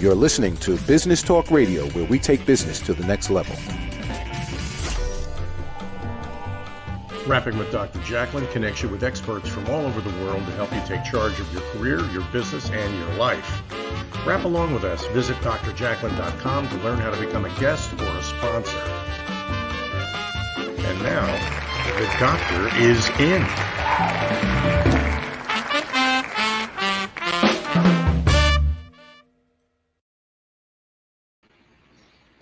You're listening to Business Talk Radio, where we take business to the next level. Rapping with Dr. Jacalyn connects you with experts from all over the world to help you take charge of your career, your business, and your life. Rap along with us. Visit drjacalyn.com to learn how to become a guest or a sponsor. And now, the doctor is in.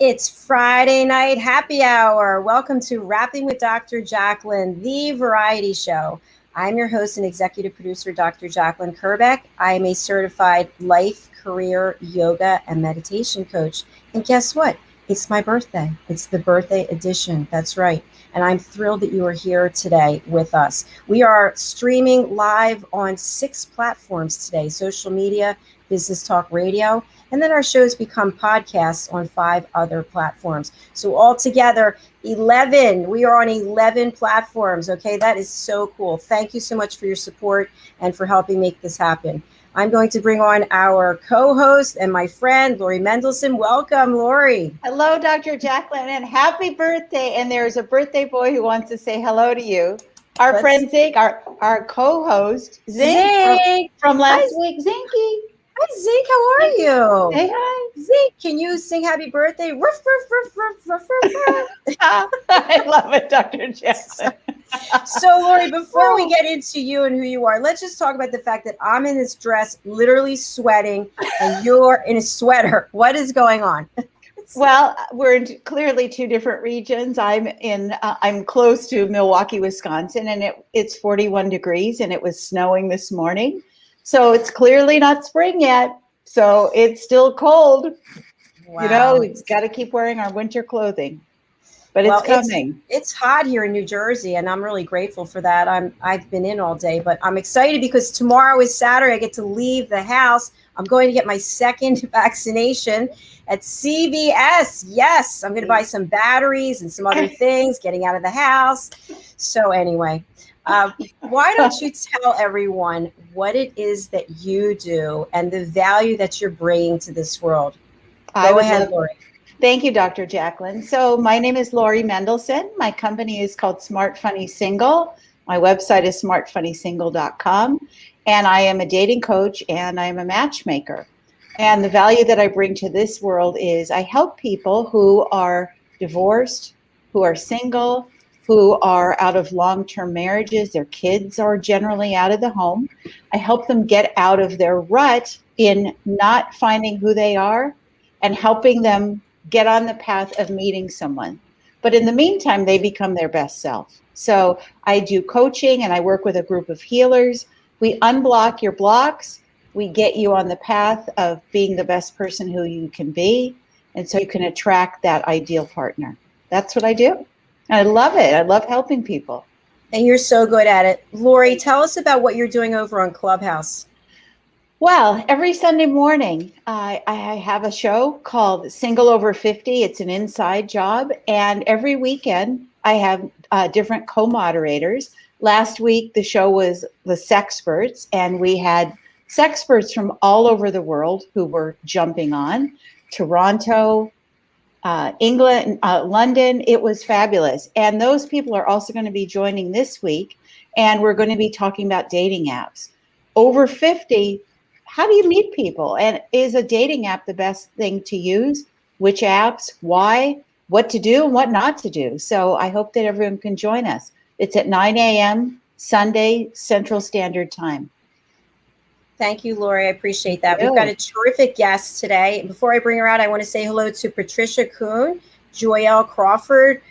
It's Friday night happy hour. Welcome to Rapping with Dr. Jacalyn, the variety show. I'm your host and executive producer, Dr. Jacalyn Kerbeck. I am a certified life, career, yoga, and meditation coach. And guess what? It's my birthday. It's the birthday edition. That's right. And I'm thrilled that you are here today with us. We are streaming live on 6 platforms today: social media, Business Talk Radio, and then our shows become podcasts on 5 other platforms. So altogether, 11. We are on 11 platforms. Okay, that is so cool. Thank you so much for your support and for helping make this happen. I'm going to bring on our co-host and my friend, Lori Mendelsohn. Welcome, Lori. Hello, Dr. Jacalyn, and happy birthday. And there's a birthday boy who wants to say hello to you. Our friend Zink, our co-host, Zink from last week. Zinky. Hi, Zink. How are you? Hey, hi. Zink, can you sing happy birthday? Ruff, ruff, ruff, ruff, ruff, ruff. I love it, Dr. Jacalyn. So, Lori, before we get into you and who you are, let's just talk about the fact that I'm in this dress, literally sweating, and you're in a sweater. What is going on? Well, we're in clearly 2 different regions. I'm close to Milwaukee, Wisconsin, and it's 41 degrees, and it was snowing this morning. So it's clearly not spring yet. So it's still cold. Wow. You know, we've got to keep wearing our winter clothing. But it's coming. It's hot here in New Jersey, and I'm really grateful for that. I've been in all day, but I'm excited because tomorrow is Saturday. I get to leave the house. I'm going to get my 2nd vaccination at CVS. Yes, I'm going to buy some batteries and some other things, getting out of the house. So anyway, why don't you tell everyone what it is that you do and the value that you're bringing to this world? Go ahead, Lori. Thank you, Dr. Jacalyn. So my name is Lori Mendelsohn. My company is called Smart Funny Single. My website is smartfunnysingle.com. And I am a dating coach and I am a matchmaker. And the value that I bring to this world is I help people who are divorced, who are single, who are out of long-term marriages. Their kids are generally out of the home. I help them get out of their rut in not finding who they are and helping them get on the path of meeting someone. But in the meantime, they become their best self. So I do coaching and I work with a group of healers. We unblock your blocks. We get you on the path of being the best person who you can be. And so you can attract that ideal partner. That's what I do. And I love it. I love helping people. And you're so good at it. Lori, tell us about what you're doing over on Clubhouse. Well, every Sunday morning, I have a show called Single Over 50. It's an inside job. And every weekend, I have different co-moderators. Last week, the show was the Sexperts, and we had sexperts from all over the world who were jumping on. Toronto, England, London. It was fabulous. And those people are also going to be joining this week. And we're going to be talking about dating apps. Over 50, how do you meet people? And is a dating app the best thing to use? Which apps? Why? What to do and what not to do? So I hope that everyone can join us. It's at 9 a.m. Sunday, Central Standard Time. Thank you, Lori. I appreciate that. We've got a terrific guest today. Before I bring her out, I want to say hello to Patricia Kuhn, Joelle Crawford,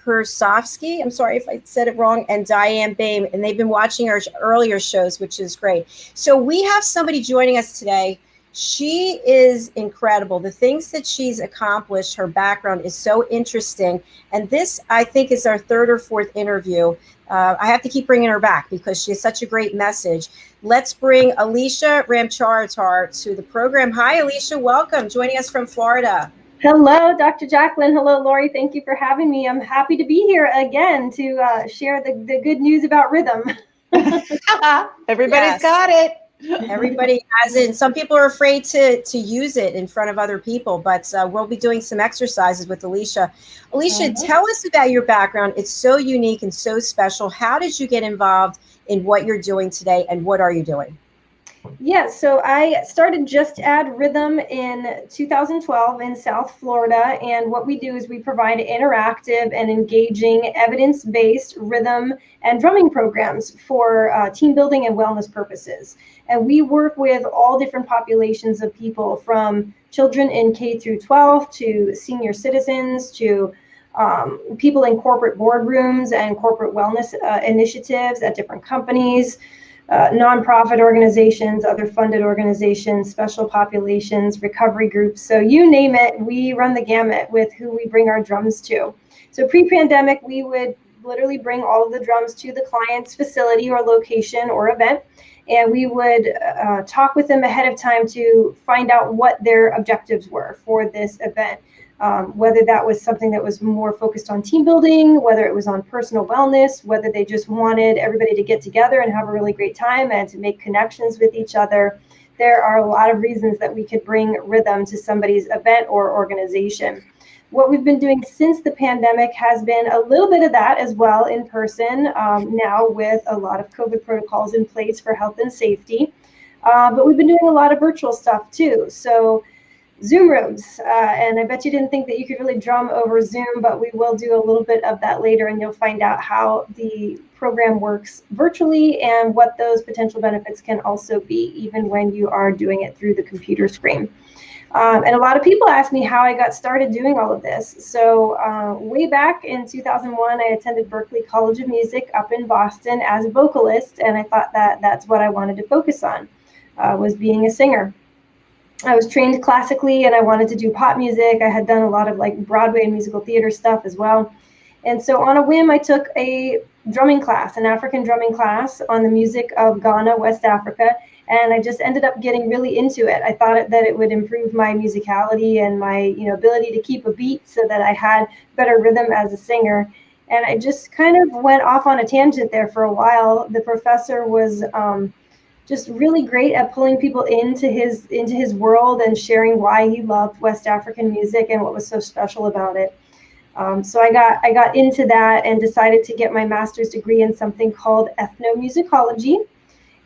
Persofsky, I'm sorry if I said it wrong, and Diane Bain, and they've been watching our earlier shows, which is great. So we have somebody joining us today. She is incredible. The things that she's accomplished, her background is so interesting. And this, I think, is our 3rd or 4th interview. I have to keep bringing her back because she has such a great message. Let's bring Alisha Ramcharitar to the program. Hi, Alisha. Welcome. Joining us from Florida. Hello, Dr. Jacalyn. Hello, Lori. Thank you for having me. I'm happy to be here again to share the good news about rhythm. Everybody's got it. Everybody has it. And some people are afraid to use it in front of other people, but we'll be doing some exercises with Alisha. Alisha, tell us about your background. It's so unique and so special. How did you get involved in what you're doing today, and what are you doing? Yeah, so I started Just Add Rhythm in 2012 in South Florida, and what we do is we provide interactive and engaging evidence-based rhythm and drumming programs for team building and wellness purposes. And we work with all different populations of people, from children in K through 12 to senior citizens to people in corporate boardrooms and corporate wellness initiatives at different companies, nonprofit organizations, other funded organizations, special populations, recovery groups. So you name it, we run the gamut with who we bring our drums to. So pre-pandemic, we would literally bring all of the drums to the client's facility or location or event, and we would talk with them ahead of time to find out what their objectives were for this event. Whether that was something that was more focused on team building, whether it was on personal wellness, whether they just wanted everybody to get together and have a really great time and to make connections with each other. There are a lot of reasons that we could bring rhythm to somebody's event or organization. What we've been doing since the pandemic has been a little bit of that as well in person, now with a lot of COVID protocols in place for health and safety. But we've been doing a lot of virtual stuff too. So Zoom rooms, and I bet you didn't think that you could really drum over Zoom, but we will do a little bit of that later, and you'll find out how the program works virtually and what those potential benefits can also be, even when you are doing it through the computer screen. And a lot of people ask me how I got started doing all of this. So way back in 2001, I attended Berklee College of Music up in Boston as a vocalist, and I thought that that's what I wanted to focus on, was being a singer. I was trained classically, and I wanted to do pop music. I had done a lot of like Broadway and musical theater stuff as well. And so on a whim, I took a drumming class, an African drumming class on the music of Ghana, West Africa. And I just ended up getting really into it. I thought that it would improve my musicality and my ability to keep a beat so that I had better rhythm as a singer. And I just kind of went off on a tangent there for a while. The professor was just really great at pulling people into his world and sharing why he loved West African music and what was so special about it. So I got into that and decided to get my master's degree in something called ethnomusicology.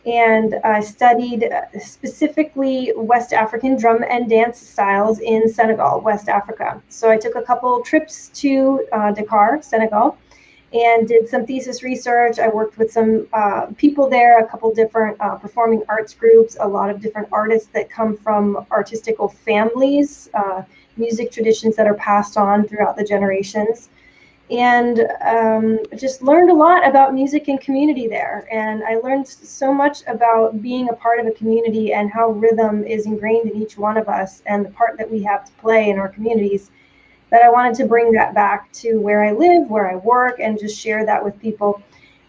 And I studied specifically West African drum and dance styles in Senegal, West Africa. So I took a couple trips to Dakar, Senegal, and did some thesis research. I worked with some people there, a couple different performing arts groups, a lot of different artists that come from artistical families, music traditions that are passed on throughout the generations. And just learned a lot about music and community there. And I learned so much about being a part of a community and how rhythm is ingrained in each one of us and the part that we have to play in our communities, that I wanted to bring that back to where I live, where I work, and just share that with people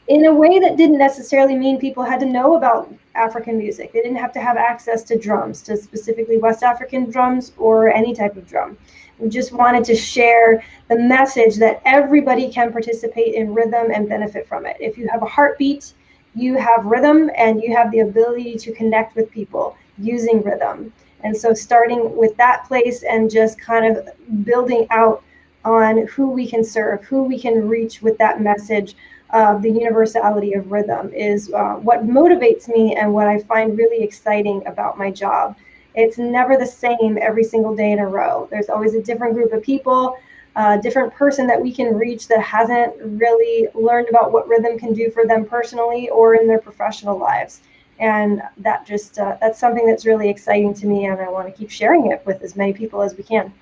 in a way that didn't necessarily mean people had to know about African music. They didn't have to have access to drums, to specifically West African drums or any type of drum. We just wanted to share the message that everybody can participate in rhythm and benefit from it. If you have a heartbeat, you have rhythm, and you have the ability to connect with people using rhythm. And so starting with that place and just kind of building out on who we can serve, who we can reach with that message of the universality of rhythm is what motivates me and what I find really exciting about my job. It's never the same every single day in a row. There's always a different group of people, a different person that we can reach that hasn't really learned about what rhythm can do for them personally or in their professional lives. And that just that's something that's really exciting to me, and I want to keep sharing it with as many people as we can.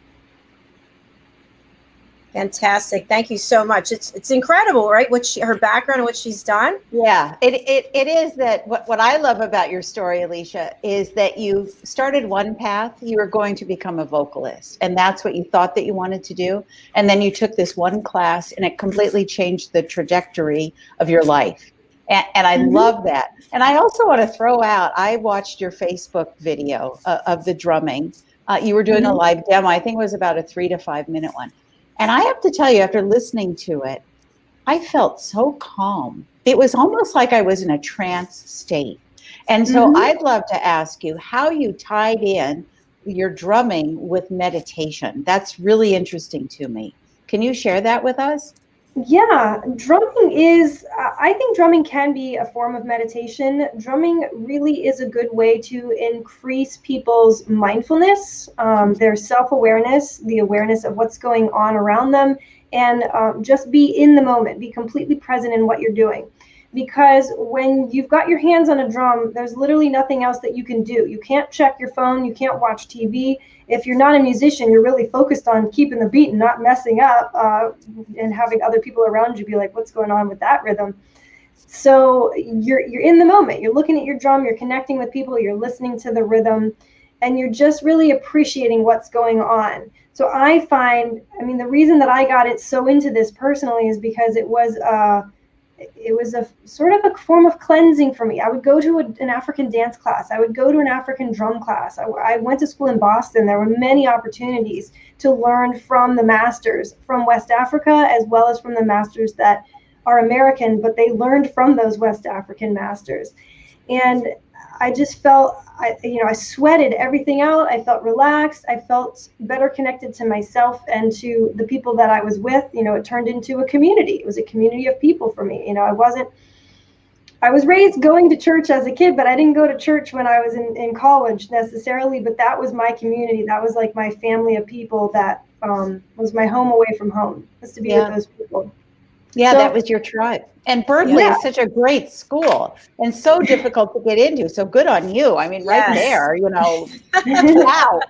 Fantastic. Thank you so much. It's incredible, right? Her background and what she's done. Yeah, it is that what I love about your story, Alisha, is that you started one path. You were going to become a vocalist, and that's what you thought that you wanted to do. And then you took this one class, and it completely changed the trajectory of your life. And I love that. And I also want to throw out, I watched your Facebook video of the drumming. You were doing a live demo. I think it was about a 3 to 5 minute one. And I have to tell you, after listening to it, I felt so calm. It was almost like I was in a trance state. And so I'd love to ask you how you tied in your drumming with meditation. That's really interesting to me. Can you share that with us? Yeah, drumming is, I think drumming can be a form of meditation. Drumming really is a good way to increase people's mindfulness, their self-awareness, the awareness of what's going on around them, and just be in the moment, be completely present in what you're doing. Because when you've got your hands on a drum, there's literally nothing else that you can do. You can't check your phone, you can't watch TV. If you're not a musician, you're really focused on keeping the beat and not messing up, and having other people around you be like, what's going on with that rhythm? So you're in the moment, you're looking at your drum, you're connecting with people, you're listening to the rhythm, and you're just really appreciating what's going on. So I find, I mean, the reason that I got it so into this personally is because it was a sort of a form of cleansing for me. I would go to an African dance class. I would go to an African drum class. I went to school in Boston. There were many opportunities to learn from the masters from West Africa, as well as from the masters that are American, but they learned from those West African masters. And I just felt, I sweated everything out. I felt relaxed. I felt better connected to myself and to the people that I was with. It turned into a community. It was a community of people for me. I was raised going to church as a kid, but I didn't go to church when I was in college necessarily, but that was my community. That was like my family of people that was my home away from home, was to be with those people. Yeah, So, that was your tribe. And Berkeley is such a great school and so difficult to get into. So good on you. I mean, right there, wow.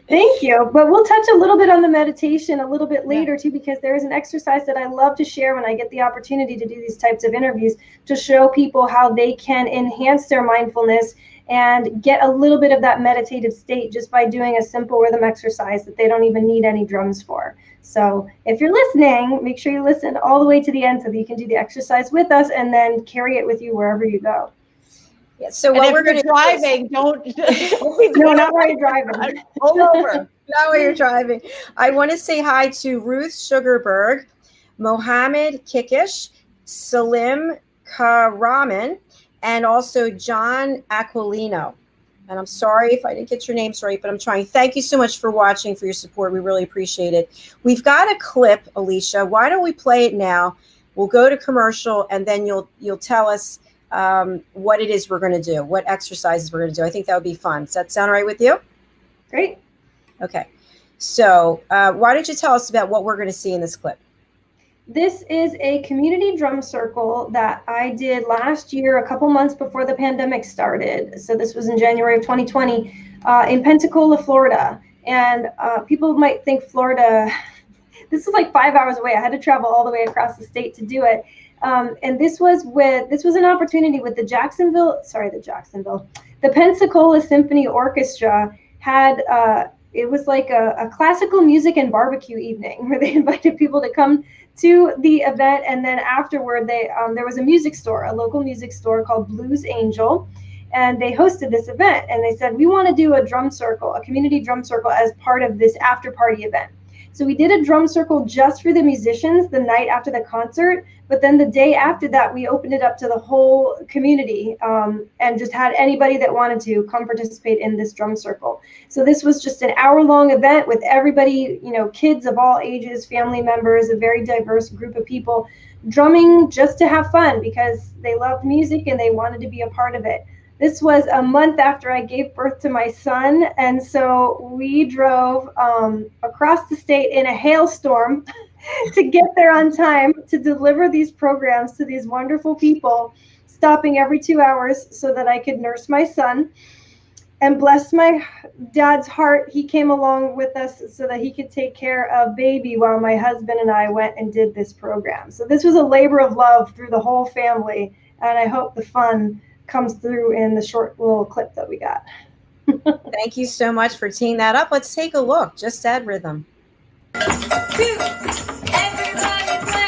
Thank you. But we'll touch a little bit on the meditation a little bit later too, because there is an exercise that I love to share when I get the opportunity to do these types of interviews, to show people how they can enhance their mindfulness and get a little bit of that meditative state just by doing a simple rhythm exercise that they don't even need any drums for. So if you're listening, make sure you listen all the way to the end so that you can do the exercise with us and then carry it with you wherever you go. Yeah, so what we're going to driving, don't be no, not while you're driving. Pull over. Not while you're driving. I want to say hi to Ruth Sugarberg, Mohammed Kikish, Salim Karaman, and also John Aquilino. And I'm sorry if I didn't get your names right, but I'm trying. Thank you so much for watching, for your support. We really appreciate it. We've got a clip, Alisha. Why don't we play it now? We'll go to commercial, and then you'll tell us what it is we're going to do, what exercises we're going to do. I think that would be fun. Does that sound right with you? Great. Okay. So why don't you tell us about what we're going to see in this clip? This is a community drum circle that I did last year, a couple months before the pandemic started. So this was in January of 2020 in Pensacola, Florida. And people might think Florida, this is like 5 hours away. I had to travel all the way across the state to do it. And this was an opportunity with the Pensacola Symphony Orchestra had, it was like a classical music and barbecue evening where they invited people to come to the event, and then afterward there was a music store, a local music store called Blues Angel, and they hosted this event, and they said, we want to do a drum circle, a community drum circle, as part of this after party event. So we did a drum circle just for the musicians the night after the concert, but then the day after that, we opened it up to the whole community and just had anybody that wanted to come participate in this drum circle. So this was just an hour-long event with everybody, kids of all ages, family members, a very diverse group of people, drumming just to have fun because they loved music and they wanted to be a part of it. This was a month after I gave birth to my son, and so we drove across the state in a hailstorm to get there on time to deliver these programs to these wonderful people, stopping every 2 hours so that I could nurse my son. And bless my dad's heart, he came along with us so that he could take care of baby while my husband and I went and did this program. So this was a labor of love through the whole family, and I hope the fun comes through in the short little clip that we got. Thank you so much for teeing that up. Let's take a look. Just add rhythm. 2, everybody play.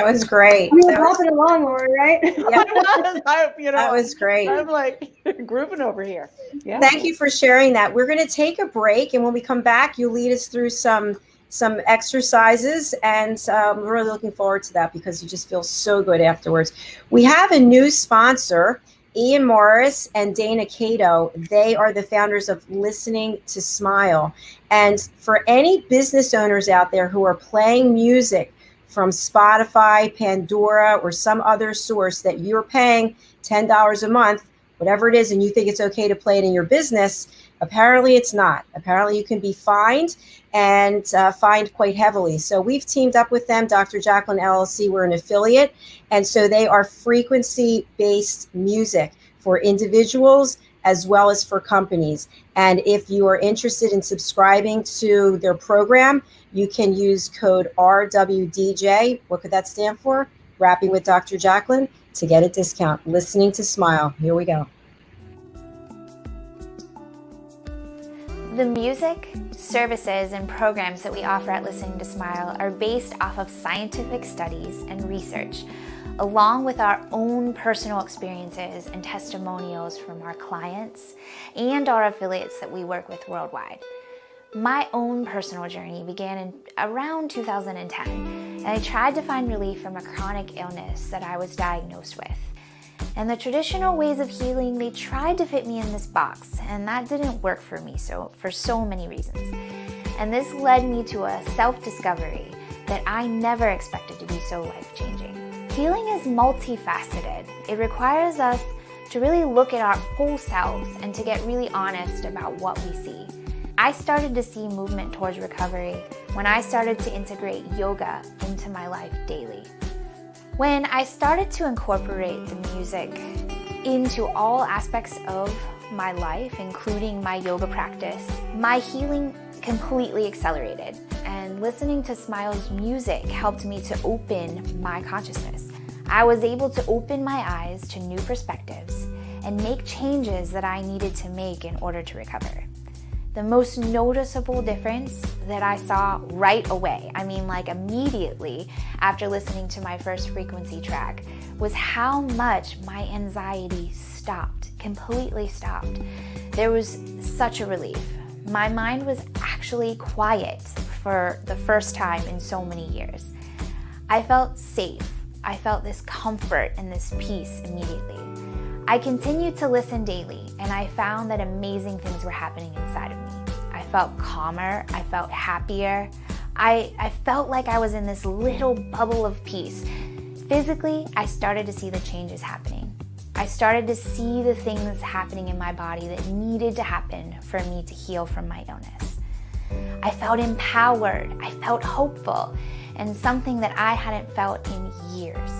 That was great. We were hopping along, Lori, right? Yeah. That was great. I'm like grooving over here. Yeah. Thank you for sharing that. We're going to take a break, and when we come back, you lead us through some exercises, and we're really looking forward to that because you just feel so good afterwards. We have a new sponsor, Ian Morris and Dana Cato. They are the founders of Listening to Smile. And for any business owners out there who are playing music from Spotify, Pandora, or some other source that you're paying $10 a month, whatever it is, and you think it's okay to play it in your business, apparently it's not. Apparently you can be fined, and fined quite heavily. So we've teamed up with them, Dr. Jacalyn LLC, we're an affiliate. And so they are frequency-based music for individuals as well as for companies. And if you are interested in subscribing to their program, you can use code RWDJ. What could that stand for? Rapping with Dr. Jacalyn, to get a discount. Listening to Smile. Here we go. The music, services, and programs that we offer at Listening to Smile are based off of scientific studies and research, along with our own personal experiences and testimonials from our clients and our affiliates that we work with worldwide. My own personal journey began in around 2010, and I tried to find relief from a chronic illness that I was diagnosed with. And the traditional ways of healing, they tried to fit me in this box, and that didn't work for me for so many reasons. And this led me to a self-discovery that I never expected to be so life-changing. Healing is multifaceted. It requires us to really look at our whole selves and to get really honest about what we see. I started to see movement towards recovery when I started to integrate yoga into my life daily. When I started to incorporate the music into all aspects of my life, including my yoga practice, my healing completely accelerated. And listening to Smile's music helped me to open my consciousness. I was able to open my eyes to new perspectives and make changes that I needed to make in order to recover. The most noticeable difference that I saw right away, like immediately after listening to my first frequency track, was how much my anxiety stopped, completely stopped. There was such a relief. My mind was actually quiet for the first time in so many years. I felt safe. I felt this comfort and this peace immediately. I continued to listen daily, and I found that amazing things were happening inside of me. I felt calmer, I felt happier. I felt like I was in this little bubble of peace. Physically, I started to see the changes happening. I started to see the things happening in my body that needed to happen for me to heal from my illness. I felt empowered, I felt hopeful, and something that I hadn't felt in years.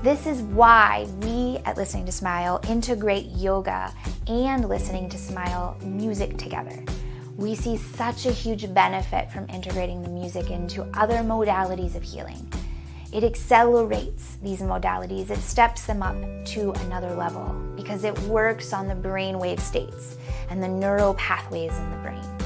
This is why we at Listening to Smile integrate yoga and Listening to Smile music together. We see such a huge benefit from integrating the music into other modalities of healing. It accelerates these modalities, it steps them up to another level because it works on the brainwave states and the neural pathways in the brain.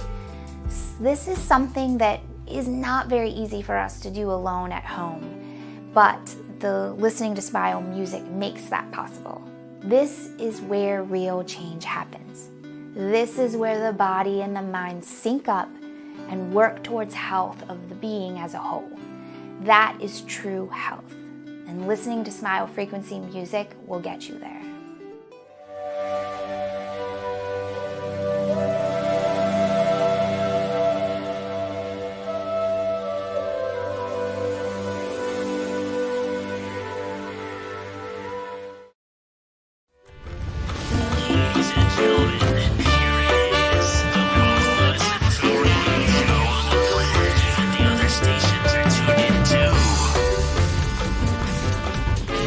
This is something that is not very easy for us to do alone at home, but the Listening to Smile music makes that possible. This is where real change happens. This is where the body and the mind sync up and work towards health of the being as a whole. That is true health. And Listening to Smile frequency music will get you there.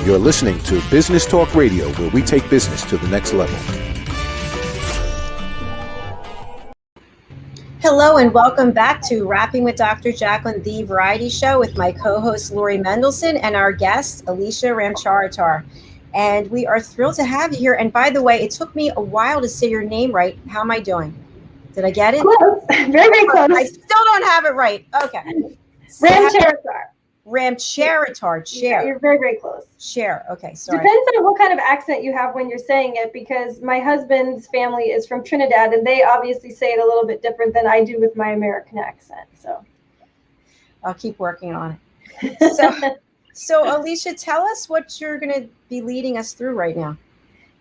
You're listening to Business Talk Radio, where we take business to the next level. Hello and welcome back to Rapping with Dr. Jacalyn The Variety Show with my co-host Lori Mendelsohn and our guest Alisha Ramcharitar. And we are thrilled to have you here. And by the way, it took me a while to say your name right. How am I doing? Did I get it? Close. Very, very close. I still don't have it right. Okay. Ramcharitar. Ramcharitar, chair. You're very, very close. Share. Okay, sorry. Depends on what kind of accent you have when you're saying it, because my husband's family is from Trinidad, and they obviously say it a little bit different than I do with my American accent. So I'll keep working on it. So Alisha, tell us what you're going to be leading us through right now.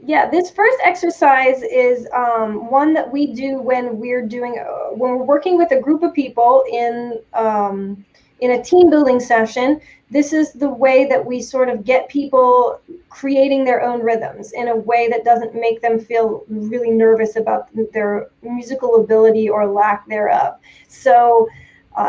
Yeah, this first exercise is one that we do when we're working with a group of people in a team building session. This is the way that we sort of get people creating their own rhythms in a way that doesn't make them feel really nervous about their musical ability or lack thereof. So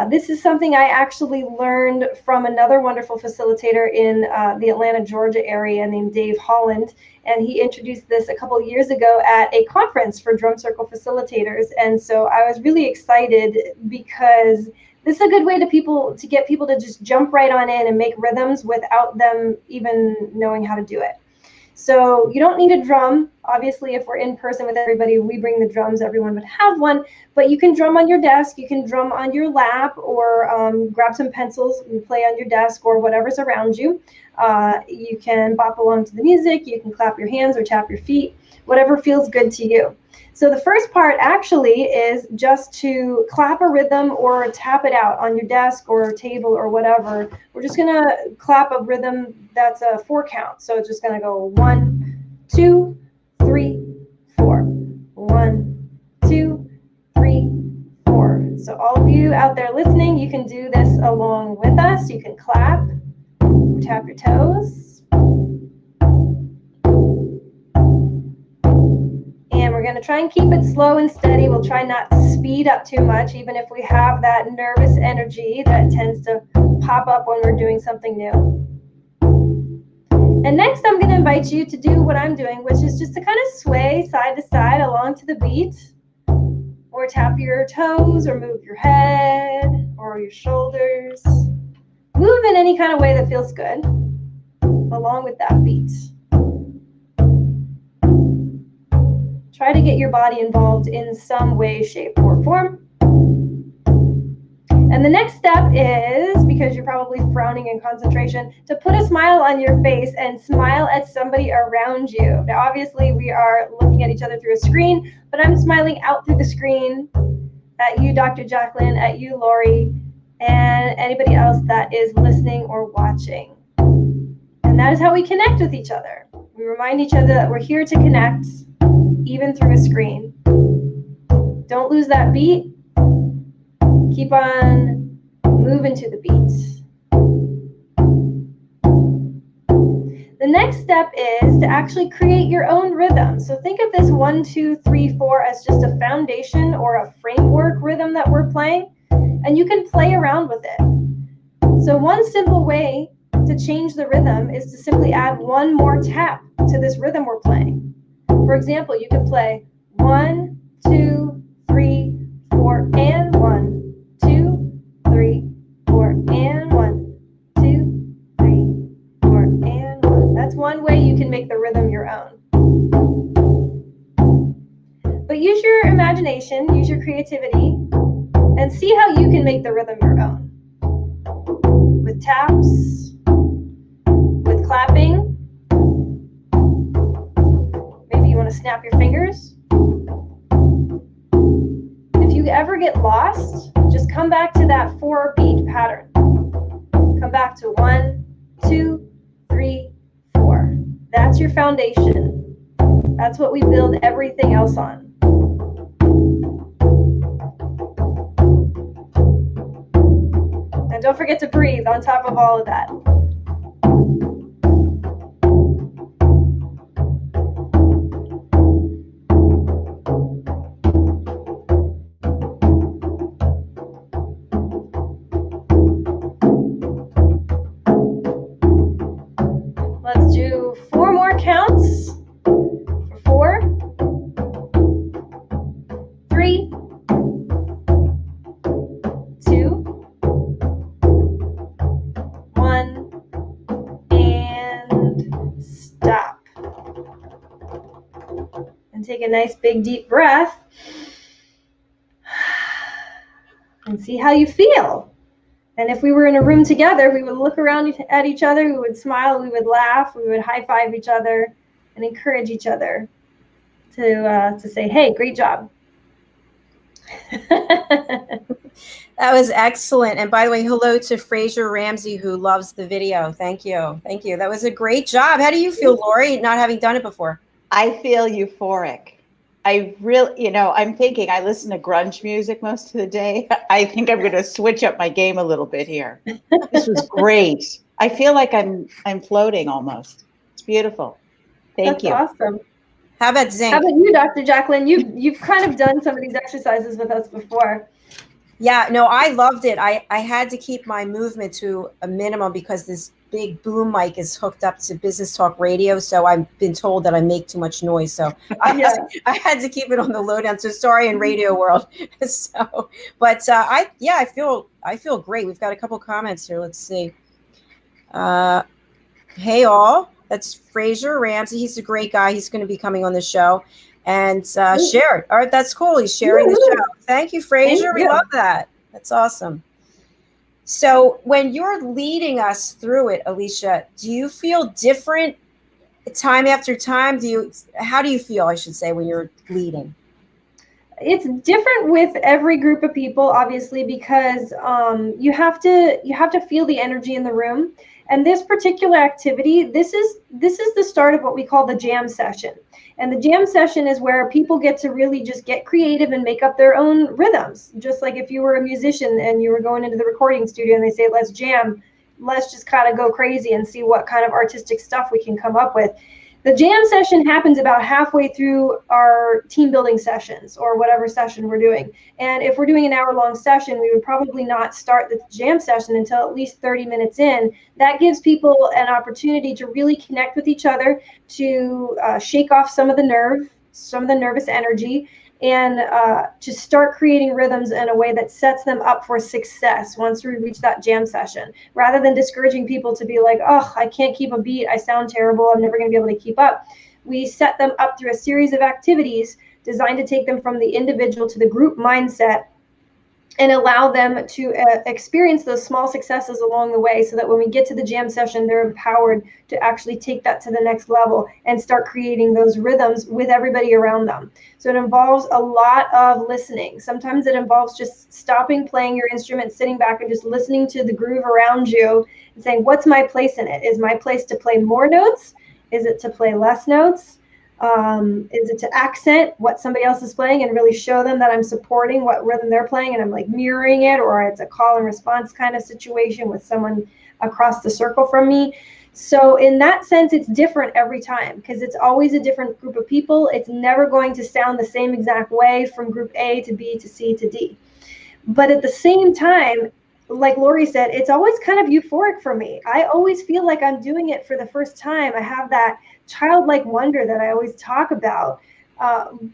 this is something I actually learned from another wonderful facilitator in the Atlanta, Georgia area named Dave Holland. And he introduced this a couple of years ago at a conference for drum circle facilitators. And so I was really excited because this is a good way to get people to just jump right on in and make rhythms without them even knowing how to do it. So you don't need a drum. Obviously, if we're in person with everybody, we bring the drums, everyone would have one, but you can drum on your desk, you can drum on your lap, or grab some pencils and play on your desk or whatever's around you. You can bop along to the music, you can clap your hands or tap your feet, whatever feels good to you. So the first part actually is just to clap a rhythm or tap it out on your desk or table or whatever. We're just gonna clap a rhythm that's a 4 count. So it's just gonna go 1, 2, 3, 4. 1, 2, 3, 4. So all of you out there listening, you can do this along with us. You can clap, tap your toes. And we're going to try and keep it slow and steady. We'll try not to speed up too much, even if we have that nervous energy that tends to pop up when we're doing something new. And next, I'm going to invite you to do what I'm doing, which is just to kind of sway side to side along to the beat, or tap your toes, or move your head, or your shoulders. Move in any kind of way that feels good along with that beat. Try to get your body involved in some way, shape, or form. And the next step is, because you're probably frowning in concentration, to put a smile on your face and smile at somebody around you. Now, obviously, we are looking at each other through a screen, but I'm smiling out through the screen at you, Dr. Jacalyn, at you, Lori, and anybody else that is listening or watching. And that is how we connect with each other. We remind each other that we're here to connect, even through a screen. Don't lose that beat. Keep on moving to the beat. The next step is to actually create your own rhythm. So think of this 1, 2, 3, 4 as just a foundation or a framework rhythm that we're playing, and you can play around with it. So one simple way to change the rhythm is to simply add one more tap to this rhythm we're playing. For example, you could play 1, 2, 3, 4, and 1, 2, 3, 4, and 1, 2, 3, 4, and 1. That's one way you can make the rhythm your own. But use your imagination, use your creativity, and see how you can make the rhythm your own. With taps, with clapping. You want to snap your fingers. If you ever get lost, just come back to that 4-beat pattern. Come back to 1, 2, 3, 4. That's your foundation. That's what we build everything else on. And don't forget to breathe on top of all of that. Let's do 4 more counts. For 4, 3, 2, 1, and stop. And take a nice big deep breath. And see how you feel. And if we were in a room together, we would look around at each other, we would smile, we would laugh, we would high five each other and encourage each other to say, hey, great job. That was excellent. And by the way, hello to Fraser Ramsey, who loves the video. Thank you. Thank you. That was a great job. How do you feel, Lori, not having done it before? I feel euphoric. I really, I'm thinking I listen to grunge music most of the day. I think I'm going to switch up my game a little bit here. This was great. I feel like I'm floating almost. It's beautiful. Thank you. That's awesome. How about Zink? How about you, Dr. Jacalyn? You've kind of done some of these exercises with us before. Yeah, no, I loved it. I had to keep my movement to a minimum because this big boom mic is hooked up to Business Talk Radio. So I've been told that I make too much noise. So I had to keep it on the lowdown. So sorry in radio world. So, but I feel great. We've got a couple comments here. Let's see. Hey all, that's Fraser Ramsey. He's a great guy. He's going to be coming on the show. And shared. All right, that's cool. He's sharing the show. Thank you, Fraser. We love that. That's awesome. So when you're leading us through it, Alisha, do you feel different time after time? How do you feel, I should say, when you're leading? It's different with every group of people, obviously, because you have to feel the energy in the room. And this particular activity, this is the start of what we call the jam session. And the jam session is where people get to really just get creative and make up their own rhythms. Just like if you were a musician and you were going into the recording studio and they say, let's jam, let's just kind of go crazy and see what kind of artistic stuff we can come up with. The jam session happens about halfway through our team building sessions or whatever session we're doing. And if we're doing an hour-long session, we would probably not start the jam session until at least 30 minutes in. That gives people an opportunity to really connect with each other, to shake off some of the nervous energy, and to start creating rhythms in a way that sets them up for success once we reach that jam session, rather than discouraging people to be like, oh, I can't keep a beat, I sound terrible, I'm never going to be able to keep up. We set them up through a series of activities designed to take them from the individual to the group mindset and allow them to experience those small successes along the way, so that when we get to the jam session, they're empowered to actually take that to the next level and start creating those rhythms with everybody around them. So it involves a lot of listening. Sometimes it involves just stopping playing your instrument, sitting back and just listening to the groove around you and saying, what's my place in it? Is my place to play more notes? Is it to play less notes? Is it to accent what somebody else is playing and really show them that I'm supporting what rhythm they're playing and I'm like mirroring it, or it's a call and response kind of situation with someone across the circle from me? So in that sense, it's different every time because it's always a different group of people. It's never going to sound the same exact way from group A to B to C to D. But at the same time, like Lori said, it's always kind of euphoric for me. I always feel like I'm doing it for the first time. I have that childlike wonder that I always talk about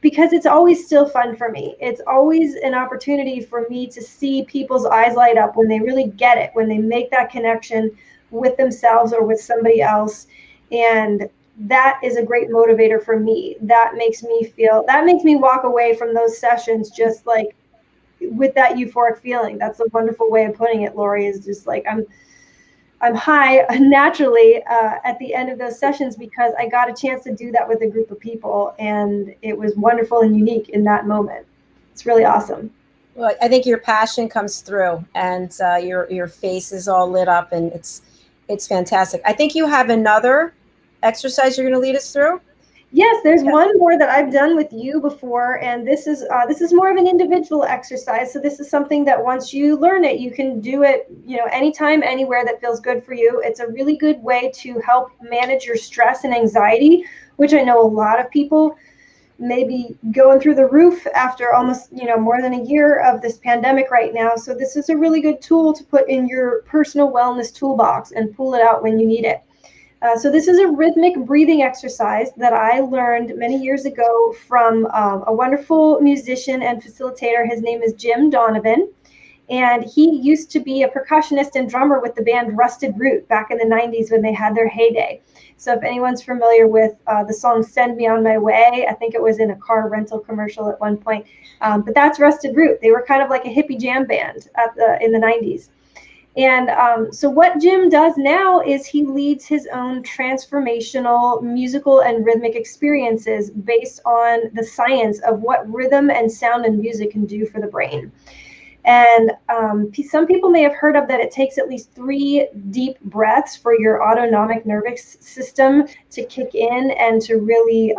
because it's always still fun for me. It's always an opportunity for me to see people's eyes light up when they really get it, when they make that connection with themselves or with somebody else. And that is a great motivator for me. That makes me walk away from those sessions just like with that euphoric feeling. That's a wonderful way of putting it, Lori, is just like I'm high naturally at the end of those sessions because I got a chance to do that with a group of people, and it was wonderful and unique in that moment. It's really awesome. Well, I think your passion comes through, and your face is all lit up, and it's fantastic. I think you have another exercise you're going to lead us through. Yes, there's one more that I've done with you before, and this is more of an individual exercise. So this is something that once you learn it, you can do it, anytime, anywhere that feels good for you. It's a really good way to help manage your stress and anxiety, which I know a lot of people may be going through the roof after almost, more than a year of this pandemic right now. So this is a really good tool to put in your personal wellness toolbox and pull it out when you need it. So this is a rhythmic breathing exercise that I learned many years ago from a wonderful musician and facilitator. His name is Jim Donovan, and he used to be a percussionist and drummer with the band Rusted Root back in the 90s when they had their heyday. So if anyone's familiar with the song Send Me On My Way, I think it was in a car rental commercial at one point, but that's Rusted Root. They were kind of like a hippie jam band in the 90s. And so what Jim does now is he leads his own transformational musical and rhythmic experiences based on the science of what rhythm and sound and music can do for the brain. And some people may have heard of that it takes at least 3 deep breaths for your autonomic nervous system to kick in and to really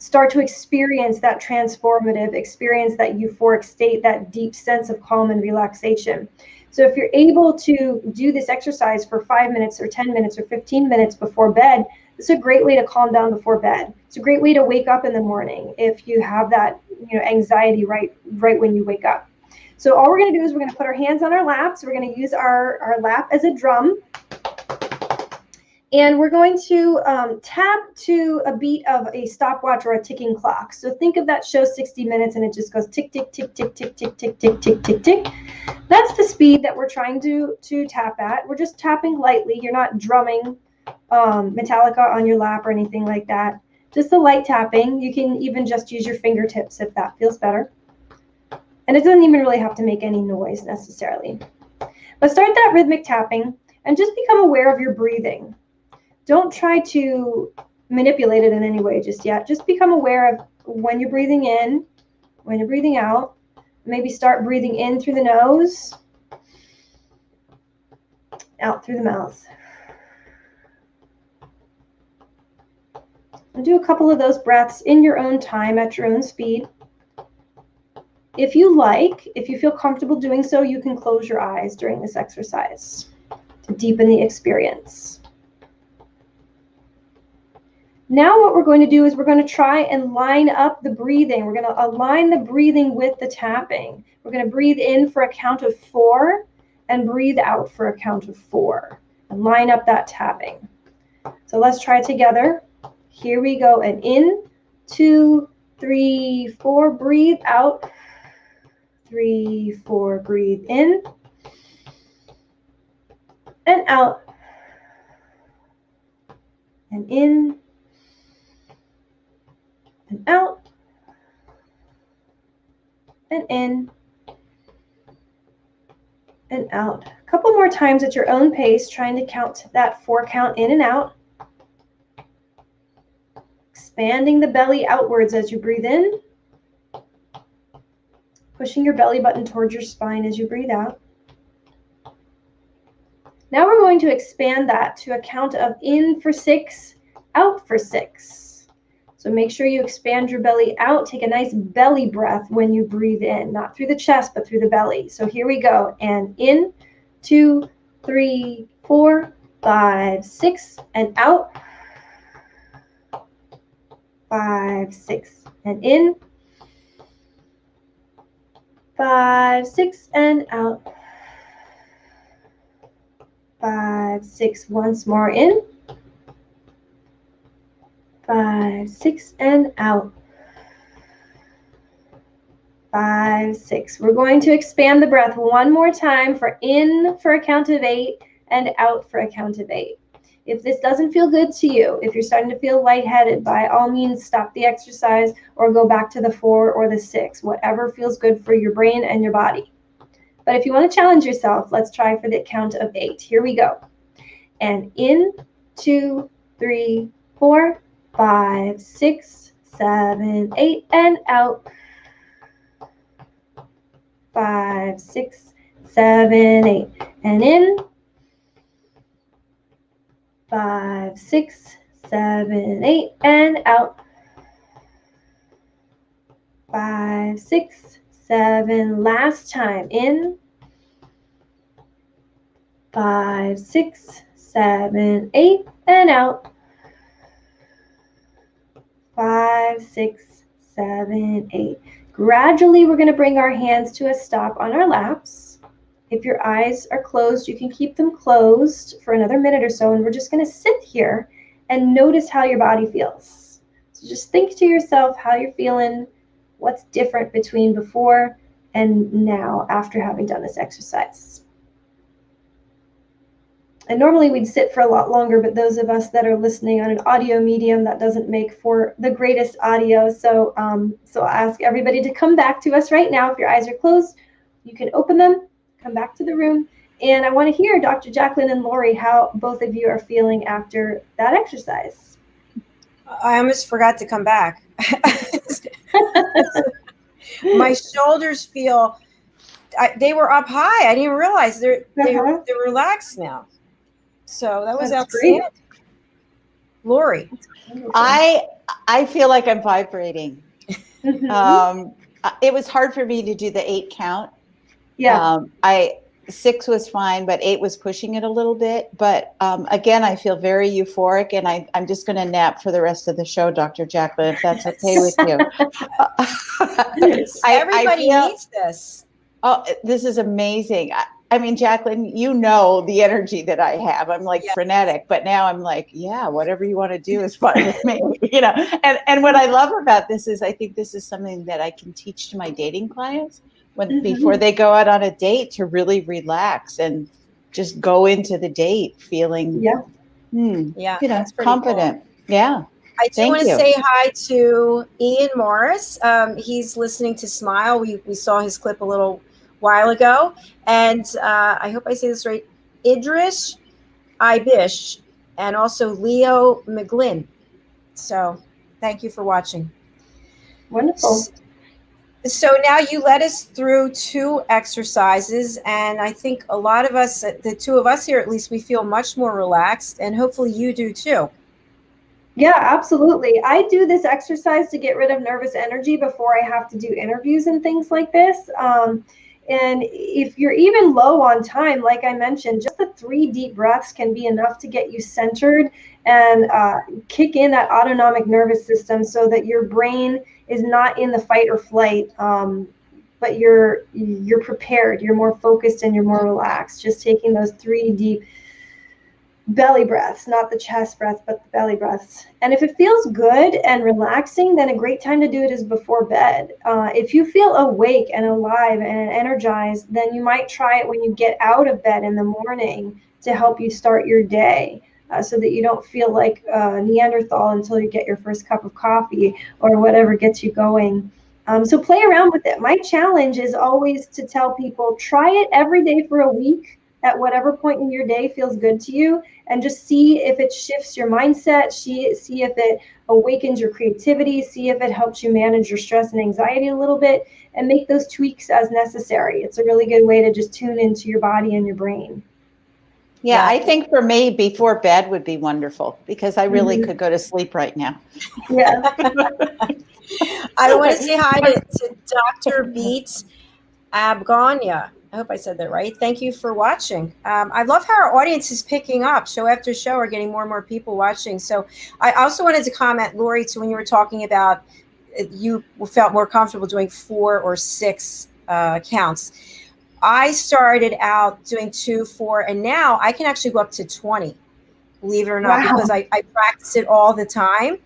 start to experience that transformative experience, that euphoric state, that deep sense of calm and relaxation. So if you're able to do this exercise for 5 minutes or 10 minutes or 15 minutes before bed, it's a great way to calm down before bed. It's a great way to wake up in the morning if you have that, anxiety right when you wake up. So all we're going to do is we're going to put our hands on our laps. We're going to use our lap as a drum. And we're going to tap to a beat of a stopwatch or a ticking clock. So think of that show 60 Minutes and it just goes tick, tick, tick, tick, tick, tick, tick, tick, tick, tick, tick. That's the speed that we're trying to tap at. We're just tapping lightly. You're not drumming Metallica on your lap or anything like that. Just the light tapping. You can even just use your fingertips if that feels better. And it doesn't even really have to make any noise necessarily. But start that rhythmic tapping and just become aware of your breathing. Don't try to manipulate it in any way just yet. Just become aware of when you're breathing in, when you're breathing out. Maybe start breathing in through the nose, out through the mouth. And do a couple of those breaths in your own time at your own speed. If you feel comfortable doing so, you can close your eyes during this exercise to deepen the experience. Now what we're going to do is we're going to try and line up the breathing. We're going to align the breathing with the tapping. We're going to breathe in for a count of 4 and breathe out for a count of 4 and line up that tapping. So let's try together. Here we go. And in, 2, 3, 4, breathe out. 3, 4, breathe in and out and in and out and in and out. A couple more times at your own pace, trying to count that 4 count in and out. Expanding the belly outwards as you breathe in. Pushing your belly button towards your spine as you breathe out. Now we're going to expand that to a count of in for 6, out for 6. So make sure you expand your belly out. Take a nice belly breath when you breathe in, not through the chest, but through the belly. So here we go. And in, 2, 3, 4, 5, 6, and out. 5, 6, and in. 5, 6, and out. 5, 6, once more in. 5, 6, and out. 5, 6. We're going to expand the breath one more time for in for a count of 8 and out for a count of 8. If this doesn't feel good to you, if you're starting to feel lightheaded, by all means stop the exercise or go back to the 4 or the 6, whatever feels good for your brain and your body. But if you want to challenge yourself, let's try for the count of 8. Here we go. And in, 2, 3, 4, 5, 6, 7, 8, and out. 5, 6, 7, 8, and in. 5, 6, 7, 8, and out. 5, 6, 7. Last time. In. 5, 6, 7, 8, and out. 5, 6, 7, 8. Gradually, we're going to bring our hands to a stop on our laps. If your eyes are closed, you can keep them closed for another minute or so, and we're just going to sit here and notice how your body feels. So just think to yourself how you're feeling, what's different between before and now after having done this exercise. And normally we'd sit for a lot longer, but those of us that are listening on an audio medium, that doesn't make for the greatest audio. So I'll ask everybody to come back to us right now. If your eyes are closed, you can open them. come back to the room. And I want to hear, Dr. Jacalyn and Lori, how both of you are feeling after that exercise. I almost forgot to come back. My shoulders feel, they were up high. I didn't realize they're relaxed now. So that was outstanding. Great. Lori. I feel like I'm vibrating. It was hard for me to do the 8 count. Yeah. 6 was fine, but 8 was pushing it a little bit. But again, I feel very euphoric, and I'm just going to nap for the rest of the show, Dr. Jacalyn, if that's okay with you. Everybody needs this. Oh, this is amazing. I mean, Jacalyn, you know the energy that I have. I'm like frenetic, but now I'm like, yeah, whatever you want to do is fine with me. You know, and what I love about this is I think this is something that I can teach to my dating clients before they go out on a date, to really relax and just go into the date feeling confident. Cool. Yeah. I do want to say hi to Ian Morris. He's listening to Smile. We saw his clip a little while ago. And I hope I say this right, Idris Ibish, and also Leo McGlynn. So thank you for watching. Wonderful. So now you led us through 2 exercises, and I think a lot of us, the 2 of us here at least, we feel much more relaxed, and hopefully you do too. Yeah, absolutely. I do this exercise to get rid of nervous energy before I have to do interviews and things like this. And if you're even low on time, like I mentioned, just the 3 deep breaths can be enough to get you centered and kick in that autonomic nervous system so that your brain is not in the fight or flight, but you're prepared, you're more focused, and you're more relaxed. Just taking those 3 deep belly breaths, not the chest breath, but the belly breaths. And if it feels good and relaxing, then a great time to do it is before bed. If you feel awake and alive and energized, then you might try it when you get out of bed in the morning to help you start your day, so that you don't feel like Neanderthal until you get your first cup of coffee or whatever gets you going. So play around with it. My challenge is always to tell people, try it every day for a week at whatever point in your day feels good to you, and just see if it shifts your mindset, see if it awakens your creativity, see if it helps you manage your stress and anxiety a little bit, and make those tweaks as necessary. It's a really good way to just tune into your body and your brain. Yeah, I think for me, before bed would be wonderful, because I really could go to sleep right now. Yeah. I want to say hi to Dr. Beats Abgonia. I hope I said that right. Thank you for watching. I love how our audience is picking up. Show after show, we're getting more and more people watching. So I also wanted to comment, Lori, to when you were talking about you felt more comfortable doing 4 or 6 counts. I started out doing 2, 4, and now I can actually go up to 20, believe it or not, because I practice it all the time.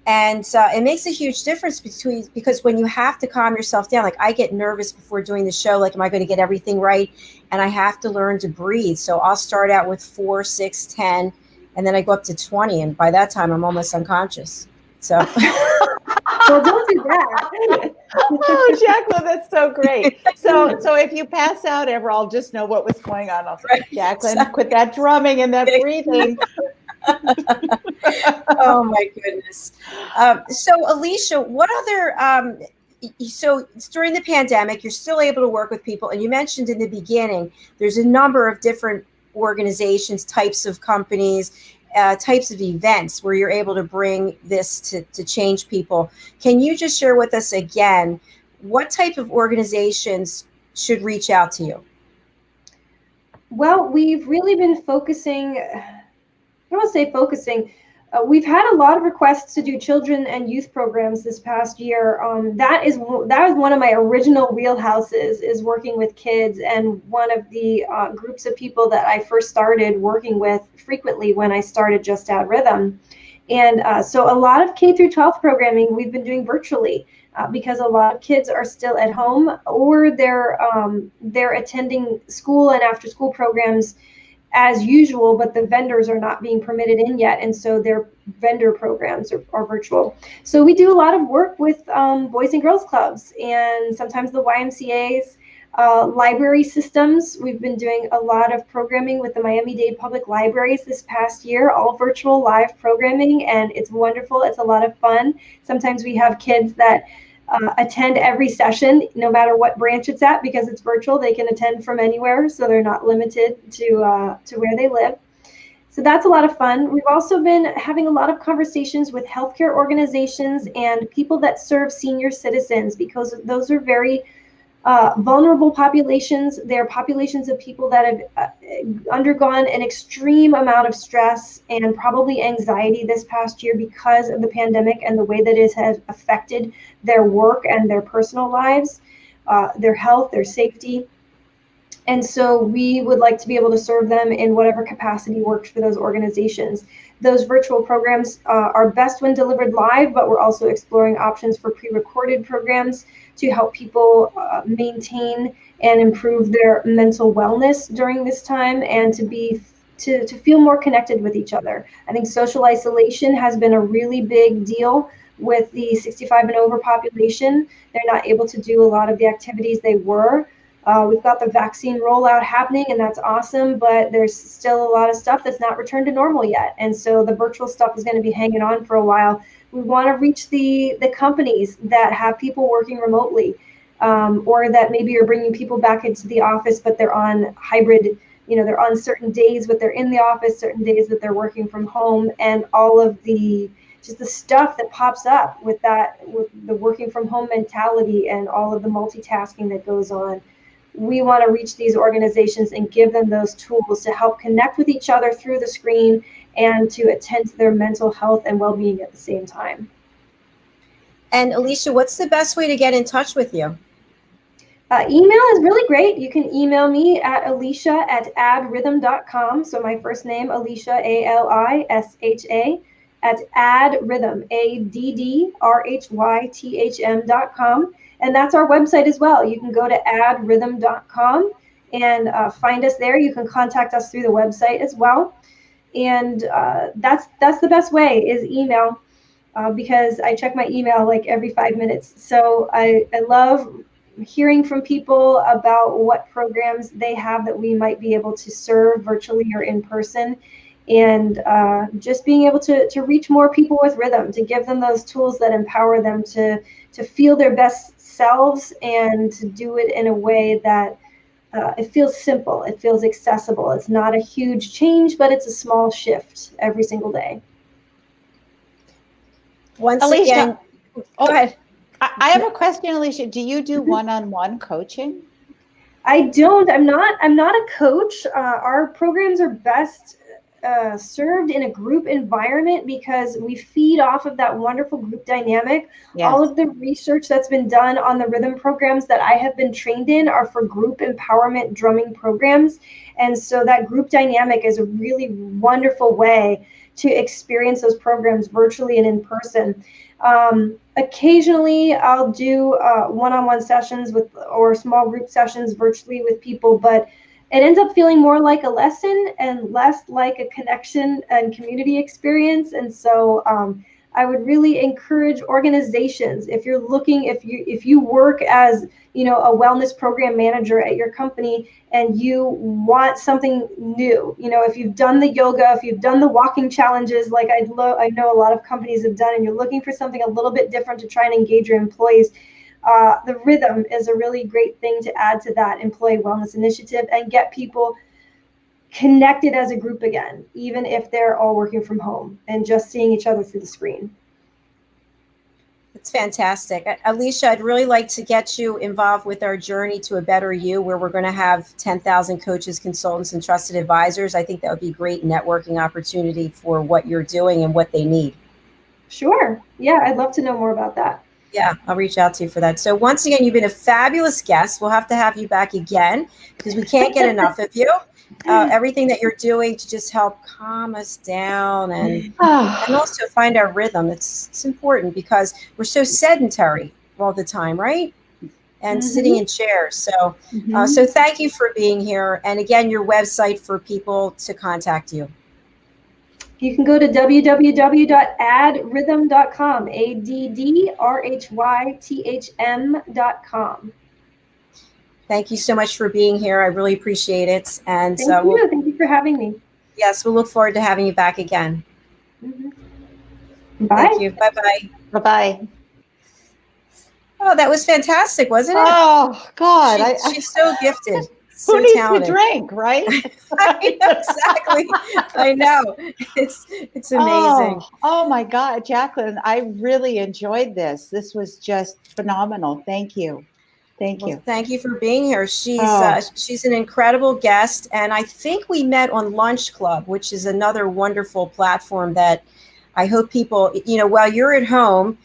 And it makes a huge difference because when you have to calm yourself down, like I get nervous before doing the show, like, am I going to get everything right? And I have to learn to breathe. So I'll start out with 4, 6, 10, and then I go up to 20. And by that time, I'm almost unconscious. So, well, don't do that. Oh, Jacalyn, that's so great. So if you pass out ever, I'll just know what was going on. I'll say, Jacalyn, quit that drumming and that breathing. Oh my goodness. So Alisha, what other, so during the pandemic, you're still able to work with people. And you mentioned in the beginning, there's a number of different organizations, types of companies, types of events where you're able to bring this to change people. Can you just share with us again, what type of organizations should reach out to you? Well, we've really been focusing, I don't want to say focusing. We've had a lot of requests to do children and youth programs this past year. That was one of my original wheelhouses, is working with kids, and one of the groups of people that I first started working with frequently when I started Just Add Rhythm. And so a lot of K through 12 programming we've been doing virtually because a lot of kids are still at home, or they're attending school and after school programs as usual, but the vendors are not being permitted in yet, and so their vendor programs are virtual. So we do a lot of work with Boys and Girls Clubs, and sometimes the YMCAs. Library systems. We've been doing a lot of programming with the Miami-Dade Public Libraries this past year, all virtual live programming, and it's wonderful. It's a lot of fun. Sometimes we have kids that attend every session, no matter what branch it's at, because it's virtual. They can attend from anywhere, so they're not limited to where they live. So that's a lot of fun. We've also been having a lot of conversations with healthcare organizations and people that serve senior citizens, because those are very vulnerable populations. They're populations of people that have undergone an extreme amount of stress and probably anxiety this past year because of the pandemic and the way that it has affected their work and their personal lives, their health, their safety. And so we would like to be able to serve them in whatever capacity works for those organizations. Those virtual programs are best when delivered live, but we're also exploring options for pre-recorded programs to help people maintain and improve their mental wellness during this time, and to feel more connected with each other. I think social isolation has been a really big deal with the 65 and over population. They're not able to do a lot of the activities they were. We've got the vaccine rollout happening, and that's awesome, but there's still a lot of stuff that's not returned to normal yet. And so the virtual stuff is going to be hanging on for a while. We want to reach the companies that have people working remotely, or that maybe are bringing people back into the office, but they're on hybrid, they're on certain days, but they're in the office, certain days that they're working from home, and all of the stuff that pops up with the working from home mentality and all of the multitasking that goes on. We want to reach these organizations and give them those tools to help connect with each other through the screen and to attend to their mental health and well-being at the same time. And Alisha, what's the best way to get in touch with you? Email is really great. You can email me at alisha@addrhythm.com. So my first name, Alisha, Alisha, at addrhythm, addrhythm.com. And that's our website as well. You can go to addrhythm.com and find us there. You can contact us through the website as well. And that's the best way, is email, because I check my email like every 5 minutes. So I love hearing from people about what programs they have that we might be able to serve virtually or in person. And just being able to reach more people with rhythm, to give them those tools that empower them to feel their best selves, and to do it in a way that it feels simple, it feels accessible. It's not a huge change, but it's a small shift every single day. Once Alisha, again, go ahead. I have a question, Alisha. Do you do one-on-one coaching? I don't. I'm not a coach. Our programs are best served in a group environment because we feed off of that wonderful group dynamic. Yes. All of the research that's been done on the rhythm programs that I have been trained in are for group empowerment drumming programs. And so that group dynamic is a really wonderful way to experience those programs virtually and in person. Occasionally I'll do one-on-one sessions or small group sessions virtually with people, but it ends up feeling more like a lesson and less like a connection and community experience. And so I would really encourage organizations, if you work as a wellness program manager at your company and you want something new, if you've done the yoga, if you've done the walking challenges, like I know a lot of companies have done, and you're looking for something a little bit different to try and engage your employees, the rhythm is a really great thing to add to that employee wellness initiative and get people connected as a group again, even if they're all working from home and just seeing each other through the screen. It's fantastic. Alisha, I'd really like to get you involved with our journey to a better you, where we're going to have 10,000 coaches, consultants, and trusted advisors. I think that would be a great networking opportunity for what you're doing and what they need. Sure. Yeah, I'd love to know more about that. Yeah, I'll reach out to you for that. So once again, you've been a fabulous guest. We'll have to have you back again because we can't get enough of you. Everything that you're doing to just help calm us down and also find our rhythm. It's important because we're so sedentary all the time, right? And sitting in chairs. So, so thank you for being here. And again, your website for people to contact you. You can go to www.addrhythm.com, addrhythm.com. Thank you so much for being here. I really appreciate it. And Thank you. Thank you for having me. Yes, we'll look forward to having you back again. Bye. Thank you. Bye-bye. Bye-bye. Oh, that was fantastic, wasn't it? Oh, God. She's so gifted. So Who needs talented. to drink, right? I know, exactly. I know. It's amazing. Oh my God, Jacalyn, I really enjoyed this. This was just phenomenal. Thank you. Thank you. Thank you for being here. She's an incredible guest, and I think we met on Lunch Club, which is another wonderful platform that I hope people, while you're at home,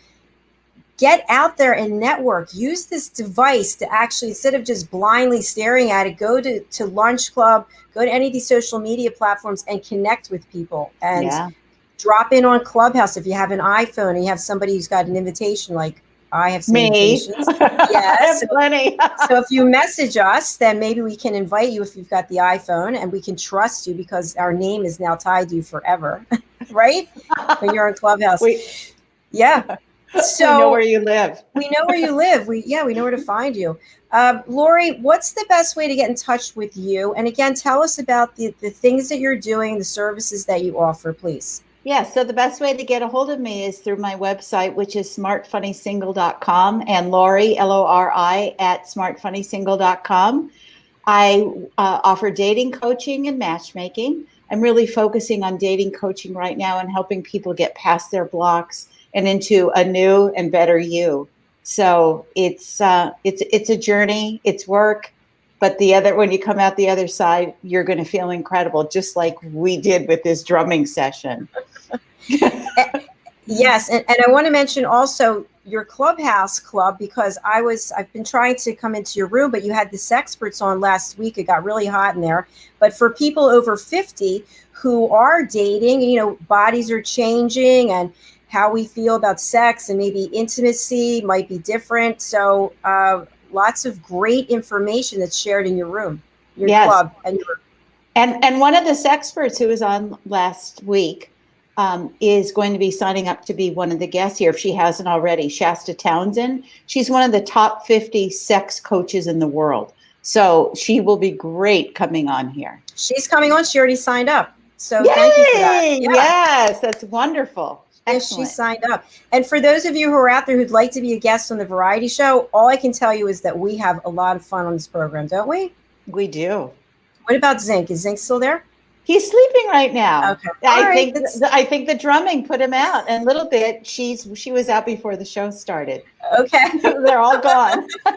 get out there and network. Use this device to actually, instead of just blindly staring at it, go to Lunch Club, go to any of these social media platforms and connect with people. And drop in on Clubhouse if you have an iPhone and you have somebody who's got an invitation, like I have some invitations. Yes. Plenty. So if you message us, then maybe we can invite you if you've got the iPhone, and we can trust you because our name is now tied to you forever, right? When you're on Clubhouse. Yeah. So we know where you live. We know where you live. We know where to find you. Lori, what's the best way to get in touch with you? And again, tell us about the things that you're doing, the services that you offer, please. Yeah, so the best way to get a hold of me is through my website, which is smartfunnysingle.com, and Lori, Lori, at smartfunnysingle.com. I offer dating coaching and matchmaking. I'm really focusing on dating coaching right now and helping people get past their blocks and into a new and better you. So it's a journey, it's work, but when you come out the other side, you're going to feel incredible, just like we did with this drumming session. Yes, and I want to mention also your Clubhouse club, because I've been trying to come into your room, but you had the Sexperts on last week. It got really hot in there. But for people over 50 who are dating, bodies are changing, and how we feel about sex and maybe intimacy might be different. So lots of great information that's shared in your room, your club. And one of the Sexperts who was on last week is going to be signing up to be one of the guests here, if she hasn't already, Shasta Townsend. She's one of the top 50 sex coaches in the world. So she will be great coming on here. She's coming on. She already signed up. So thank you for that. Yeah. Yes, that's wonderful. Yes, she signed up. And for those of you who are out there who'd like to be a guest on the Variety Show, all I can tell you is that we have a lot of fun on this program, don't we? We do. What about Zink? Is Zink still there? He's sleeping right now. Okay. I think the drumming put him out, and a little bit. She was out before the show started. Okay. They're all gone. All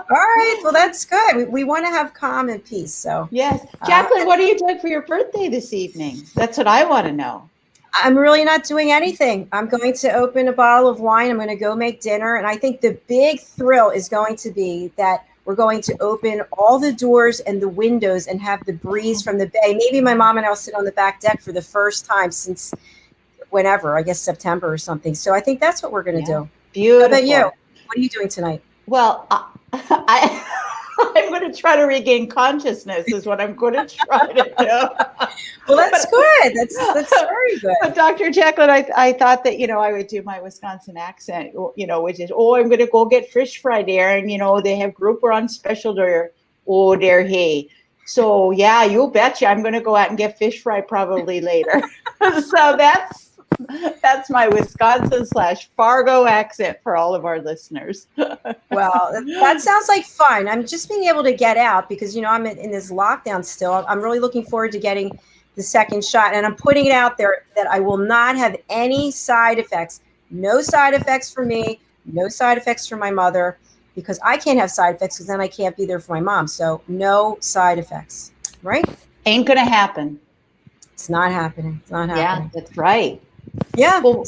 right. Well, that's good. We want to have calm and peace. So yes. Jacalyn, what are you doing for your birthday this evening? That's what I want to know. I'm really not doing anything. I'm going to open a bottle of wine. I'm going to go make dinner. And I think the big thrill is going to be that we're going to open all the doors and the windows and have the breeze from the bay. Maybe my mom and I will sit on the back deck for the first time since whenever, I guess September or something. So I think that's what we're going to do. Beautiful. How about you? What are you doing tonight? Well, I'm going to try to regain consciousness is what I'm going to try to do. Well, that's good. That's very good. But Dr. Jacalyn, I thought that, I would do my Wisconsin accent, which is, I'm going to go get fish fry there. And, they have grouper on special there. Oh, there, hey. So, yeah, you betcha. I'm going to go out and get fish fry probably later. So that's my Wisconsin/Fargo accent for all of our listeners. Well, that sounds like fun. I'm just being able to get out because, I'm in this lockdown still. I'm really looking forward to getting the second shot. And I'm putting it out there that I will not have any side effects. No side effects for me. No side effects for my mother, because I can't have side effects because then I can't be there for my mom. So no side effects, right? Ain't going to happen. It's not happening. It's not happening. Yeah, that's right. Yeah. Well,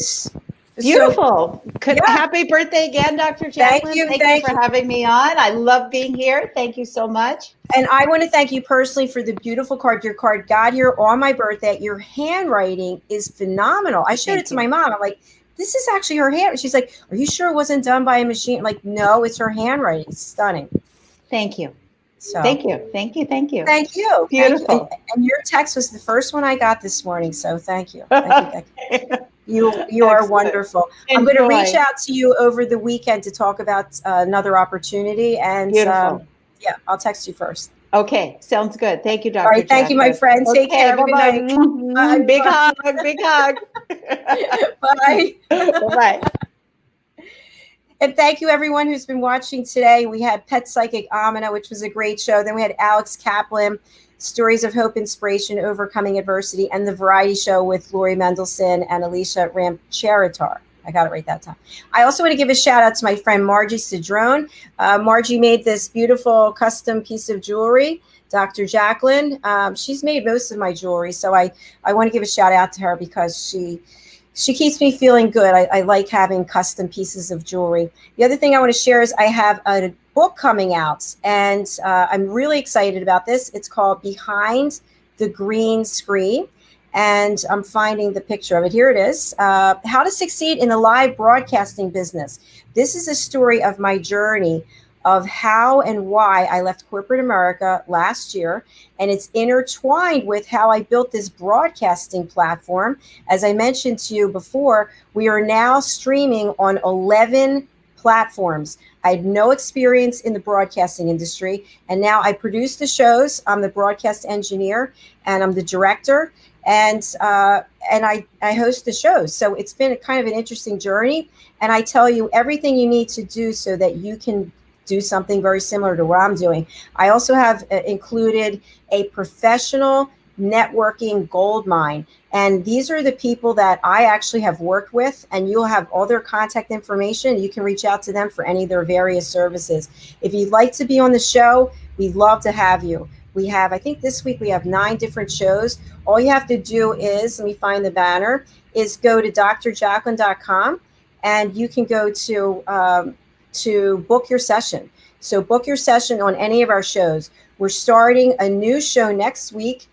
beautiful. Happy birthday again, Dr. Jacalyn. Thank you for having me on. I love being here. Thank you so much. And I want to thank you personally for the beautiful card. Your card got here on my birthday. Your handwriting is phenomenal. I showed it to my mom. I'm like, this is actually her hand. She's like, are you sure it wasn't done by a machine? I'm like, no, it's her handwriting. It's stunning. Thank you. So Thank you. Thank you. Beautiful. Thank you. And your text was the first one I got this morning. So thank you. Thank you. You are wonderful. I'm going to reach out to you over the weekend to talk about another opportunity. And Yeah, I'll text you first. Okay, sounds good. Thank you, Dr. All right, thank you, my friend. Take care. Have a good bye-bye. night. Bye. Big hug, big hug. Bye. Bye-bye. And thank you, everyone who's been watching today. We had Pet Psychic Amina, which was a great show. Then we had Alex Kaplan, Stories of Hope, Inspiration, Overcoming Adversity, and The Variety Show with Lori Mendelsohn and Alisha Ramcharitar. I got it right that time. I also want to give a shout out to my friend Margie Cedrone. Margie made this beautiful custom piece of jewelry. Dr. Jacalyn, she's made most of my jewelry, so I want to give a shout out to her because she keeps me feeling good. I like having custom pieces of jewelry. The other thing I want to share is I have a book coming out, and I'm really excited about this. It's called Behind the Green Screen. And I'm finding the picture of it. Here it is. How to Succeed in the Live Broadcasting Business. This is a story of my journey of how and why I left corporate America last year. And it's intertwined with how I built this broadcasting platform. As I mentioned to you before, we are now streaming on 11 platforms. I had no experience in the broadcasting industry. And now I produce the shows. I'm the broadcast engineer and I'm the director. And I host the shows. So it's been kind of an interesting journey. And I tell you everything you need to do so that you can do something very similar to what I'm doing. I also have included a professional networking gold mine. And these are the people that I actually have worked with, and you'll have all their contact information. You can reach out to them for any of their various services. If you'd like to be on the show, we'd love to have you. We have, I think this week we have 9 different shows. All you have to do is, let me find the banner, is go to drjacalyn.com and you can go to book your session. So book your session on any of our shows. We're starting a new show next week.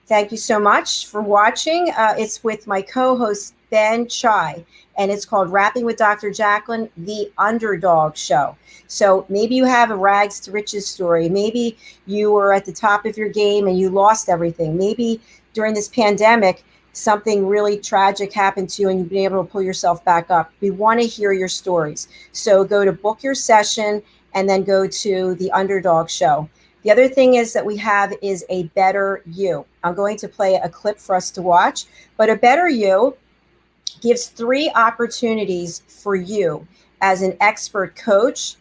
Thank you so much for watching. It's with my co-host, Ben Chai, and it's called Rapping with Dr. Jacalyn, The Underdog Show. So maybe you have a rags to riches story. Maybe you were at the top of your game and you lost everything. Maybe during this pandemic, something really tragic happened to you and you've been able to pull yourself back up. We want to hear your stories. So go to book your session and then go to The Underdog Show. The other thing is that we have is a Better You. I'm going to play a clip for us to watch, but a Better You gives 3 opportunities for you as an expert coach,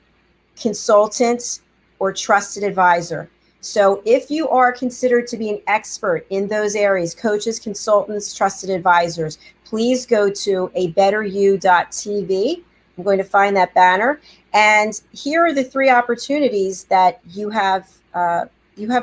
consultant, or trusted advisor. So if you are considered to be an expert in those areas, coaches, consultants, trusted advisors, please go to abetteryou.tv. I'm going to find that banner. And here are the 3 opportunities that you have a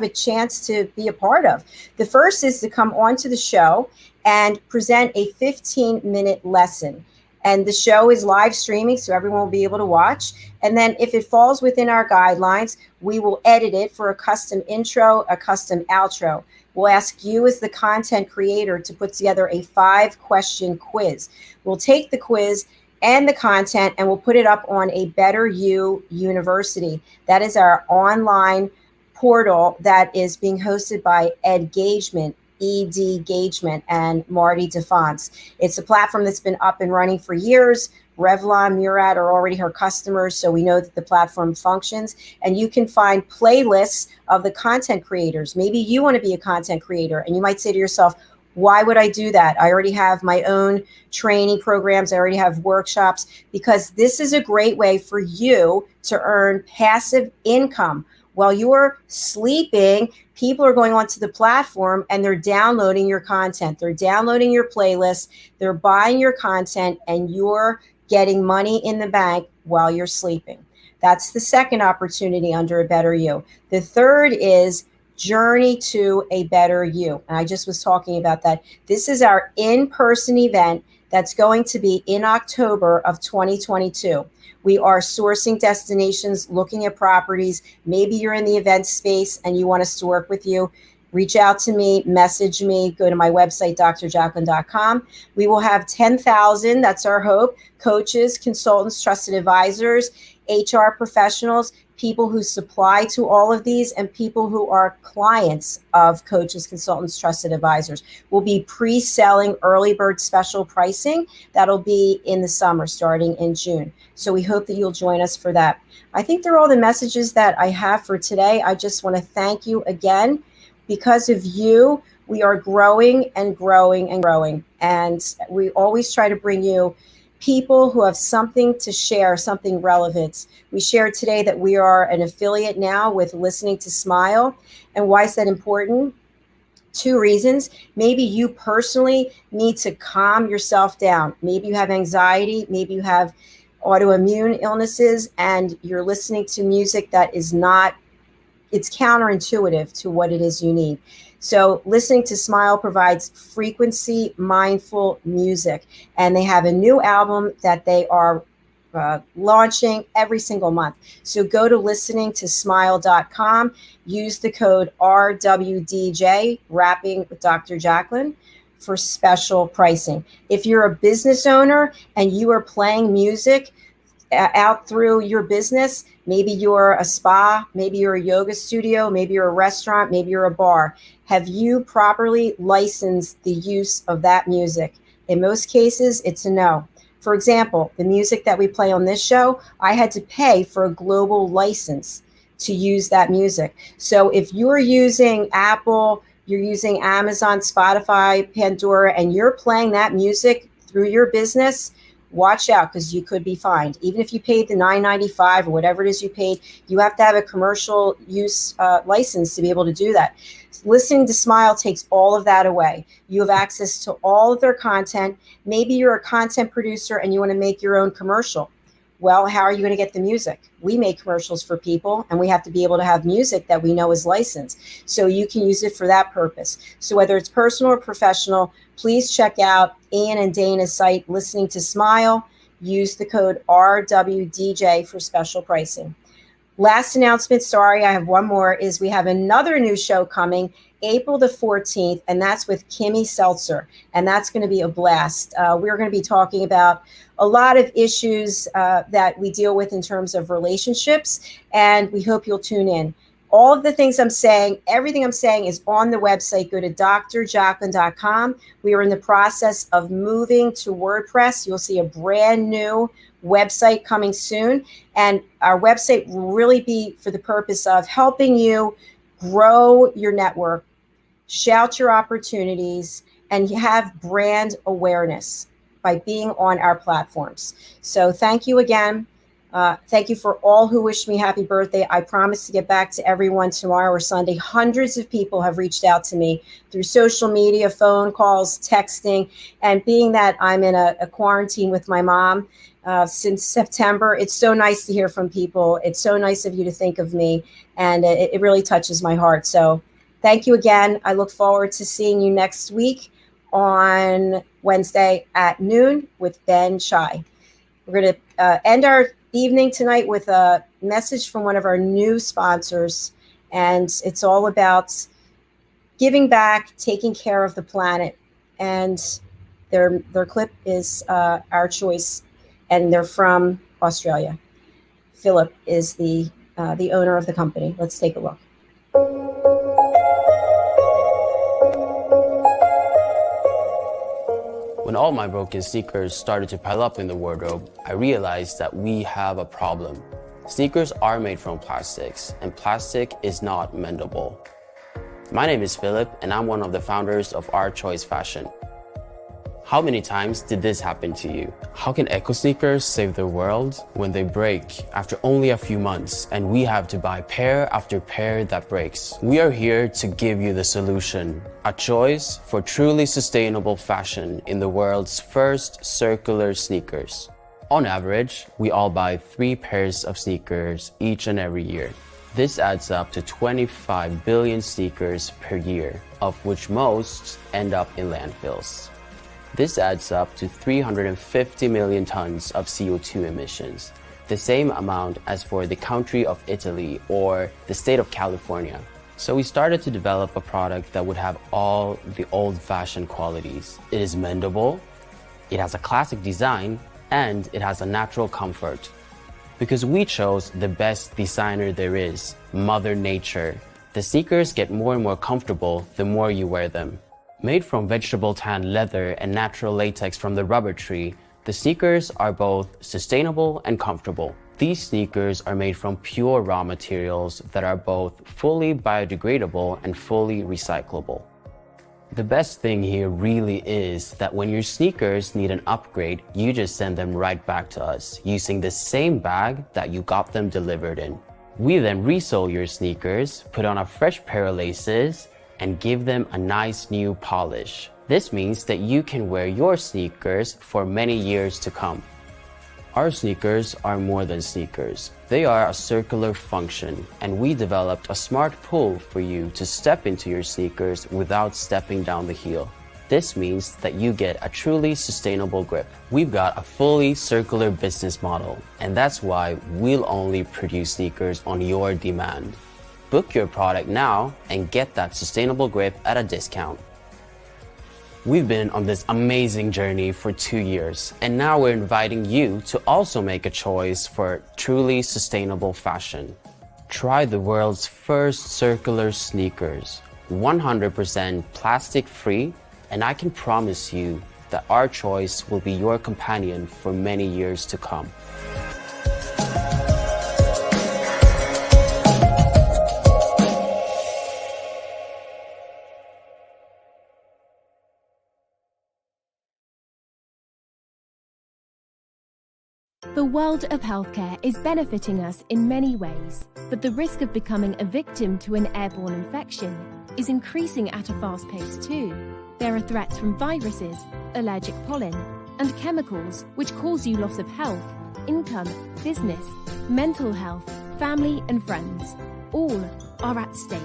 chance to be a part of. The first is to come onto the show and present a 15-minute lesson. And the show is live streaming, so everyone will be able to watch. And then if it falls within our guidelines, we will edit it for a custom intro, a custom outro. We'll ask you as the content creator to put together a 5-question quiz. We'll take the quiz and the content and we'll put it up on a Better You University. That is our online portal that is being hosted by Edgagement, Edgagement, and Marty DeFonts. It's a platform that's been up and running for years. Revlon, Murad are already her customers, so we know that the platform functions. And you can find playlists of the content creators. Maybe you want to be a content creator, and you might say to yourself, why would I do that? I already have my own training programs. I already have workshops, because this is a great way for you to earn passive income. While you're sleeping, people are going onto the platform and they're downloading your content. They're downloading your playlist. They're buying your content, and you're getting money in the bank while you're sleeping. That's the second opportunity under a Better You. The third is Journey to a Better You. And I just was talking about that. This is our in-person event that's going to be in October of 2022. We are sourcing destinations, looking at properties. Maybe you're in the event space and you want us to work with you. Reach out to me, message me, go to my website, drjacalyn.com. We will have 10,000, that's our hope, coaches, consultants, trusted advisors HR professionals, people who supply to all of these, and people who are clients of coaches, consultants, trusted advisors will be pre-selling early bird special pricing. That'll be in the summer, starting in June. So we hope that you'll join us for that. I think they're all the messages that I have for today. I just want to thank you again. Because of you, we are growing and growing and growing. And we always try to bring you people who have something to share, something relevant. We shared today that we are an affiliate now with Listening to Smile. And why is that important? 2 reasons. Maybe you personally need to calm yourself down. Maybe you have anxiety. Maybe you have autoimmune illnesses, and you're listening to music that is not, it's counterintuitive to what it is you need. So Listening to Smile provides frequency mindful music, and they have a new album that they are launching every single month. So go to listeningtosmile.com, use the code RWDJ, Rapping with Dr. Jacalyn, for special pricing. If you're a business owner and you are playing music out through your business, maybe you're a spa, maybe you're a yoga studio, maybe you're a restaurant, maybe you're a bar, have you properly licensed the use of that music? In most cases, it's a no. For example, the music that we play on this show, I had to pay for a global license to use that music. So if you're using Apple, you're using Amazon, Spotify, Pandora, and you're playing that music through your business, watch out, because you could be fined. Even if you paid the $9.95 or whatever it is you paid, you have to have a commercial use license to be able to do that. Listening to Smile takes all of that away. You have access to all of their content. Maybe you're a content producer and you want to make your own commercial. Well, how are you going to get the music? We make commercials for people, and we have to be able to have music that we know is licensed. So you can use it for that purpose. So whether it's personal or professional, please check out Ian and Dana's site, Listening to Smile. Use the code RWDJ for special pricing. Last announcement, sorry, I have one more, is we have another new show coming April the 14th, and that's with Kimmy Seltzer, and that's going to be a blast. We're going to be talking about a lot of issues that we deal with in terms of relationships, and we hope you'll tune in. All of the things I'm saying, everything I'm saying is on the website. Go to drjacalyn.com. We are in the process of moving to WordPress. You'll see a brand new website coming soon. And our website will really be for the purpose of helping you grow your network, shout your opportunities, and have brand awareness by being on our platforms. So thank you again. Thank you for all who wished me happy birthday. I promise to get back to everyone tomorrow or Sunday. Hundreds of people have reached out to me through social media, phone calls, texting, and being that I'm in a quarantine with my mom since September, it's so nice to hear from people. It's so nice of you to think of me, and it really touches my heart. So thank you again. I look forward to seeing you next week on Wednesday at noon with Ben Chai. We're going to end our evening tonight with a message from one of our new sponsors, and it's all about giving back, taking care of the planet. And their clip is Our Choice, and they're from Australia. Philip is the owner of the company. Let's take a look. When all my broken sneakers started to pile up in the wardrobe, I realized that we have a problem. Sneakers are made from plastics, and plastic is not mendable. My name is Philip, and I'm one of the founders of Our Choice Fashion. How many times did this happen to you? How can eco sneakers save the world when they break after only a few months and we have to buy pair after pair that breaks? We are here to give you the solution, a choice for truly sustainable fashion in the world's first circular sneakers. On average, we all buy 3 pairs of sneakers each and every year. This adds up to 25 billion sneakers per year, of which most end up in landfills. This adds up to 350 million tons of CO2 emissions, the same amount as for the country of Italy or the state of California. So we started to develop a product that would have all the old-fashioned qualities. It is mendable, it has a classic design, and it has a natural comfort. Because we chose the best designer there is, Mother Nature. The sneakers get more and more comfortable the more you wear them. Made from vegetable tan leather and natural latex from the rubber tree, the sneakers are both sustainable and comfortable. These sneakers are made from pure raw materials that are both fully biodegradable and fully recyclable. The best thing here really is that when your sneakers need an upgrade, you just send them right back to us using the same bag that you got them delivered in. We then resole your sneakers, put on a fresh pair of laces, and give them a nice new polish. This means that you can wear your sneakers for many years to come. Our sneakers are more than sneakers. They are a circular function, and we developed a smart pull for you to step into your sneakers without stepping down the heel. This means that you get a truly sustainable grip. We've got a fully circular business model, and that's why we'll only produce sneakers on your demand. Book your product now and get that sustainable grip at a discount. We've been on this amazing journey for 2 years, and now we're inviting you to also make a choice for truly sustainable fashion. Try the world's first circular sneakers, 100% plastic free, and I can promise you that our choice will be your companion for many years to come. The world of healthcare is benefiting us in many ways, but the risk of becoming a victim to an airborne infection is increasing at a fast pace too. There are threats from viruses, allergic pollen, and chemicals which cause you loss of health, income, business, mental health, family and friends. All are at stake.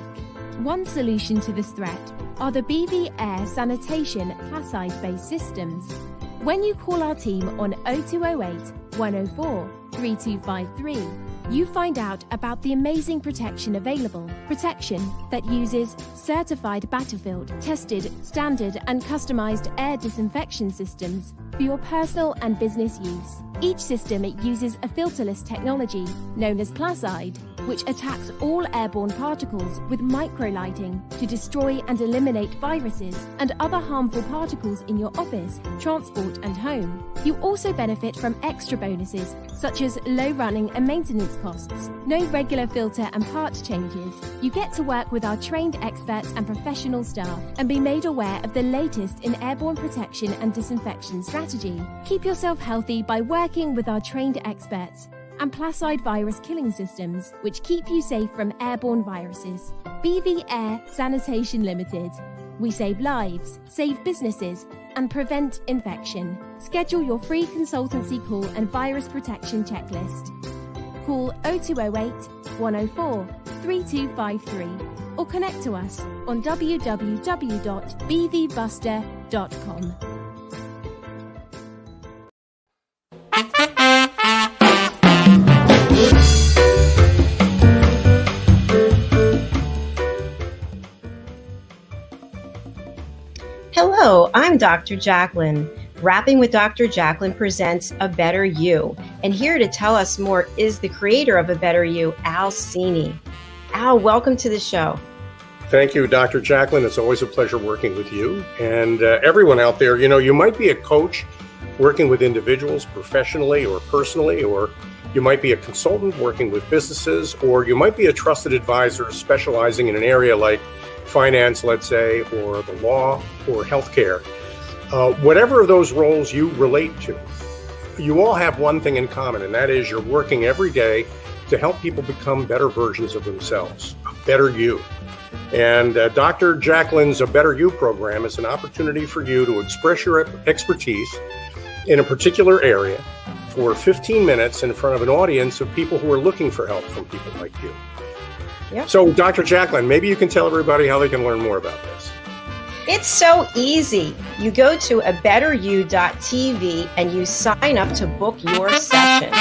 One solution to this threat are the BV Air Sanitation Placide-based systems. When you call our team on 0208 104 3253, you find out about the amazing protection available. Protection that uses certified Battlefield, tested, standard and customized air disinfection systems for your personal and business use. Each system uses a filterless technology known as Placide, which attacks all airborne particles with microlighting to destroy and eliminate viruses and other harmful particles in your office, transport and home. You also benefit from extra bonuses such as low running and maintenance costs, no regular filter and part changes. You get to work with our trained experts and professional staff and be made aware of the latest in airborne protection and disinfection strategy. Keep yourself healthy by working with our trained experts and Placide virus killing systems, which keep you safe from airborne viruses. BV Air Sanitation Limited. We save lives, save businesses, and prevent infection. Schedule your free consultancy call and virus protection checklist. Call 0208 104 3253 or connect to us on www.bvbuster.com. Hello, I'm Dr. Jacalyn. Rapping with Dr. Jacalyn presents A Better You. And here to tell us more is the creator of A Better You, Al Sini. Al, welcome to the show. Thank you, Dr. Jacalyn. It's always a pleasure working with you. And everyone out there, you might be a coach working with individuals professionally or personally, or you might be a consultant working with businesses, or you might be a trusted advisor specializing in an area like finance, let's say, or the law or healthcare. Whatever of those roles you relate to, you all have one thing in common, and that is you're working every day to help people become better versions of themselves, a better you. And Dr. Jacalyn's A Better You program is an opportunity for you to express your expertise in a particular area for 15 minutes in front of an audience of people who are looking for help from people like you. Yep. So, Dr. Jacalyn, maybe you can tell everybody how they can learn more about this. It's so easy. You go to abetteryou.tv and you sign up to book your session.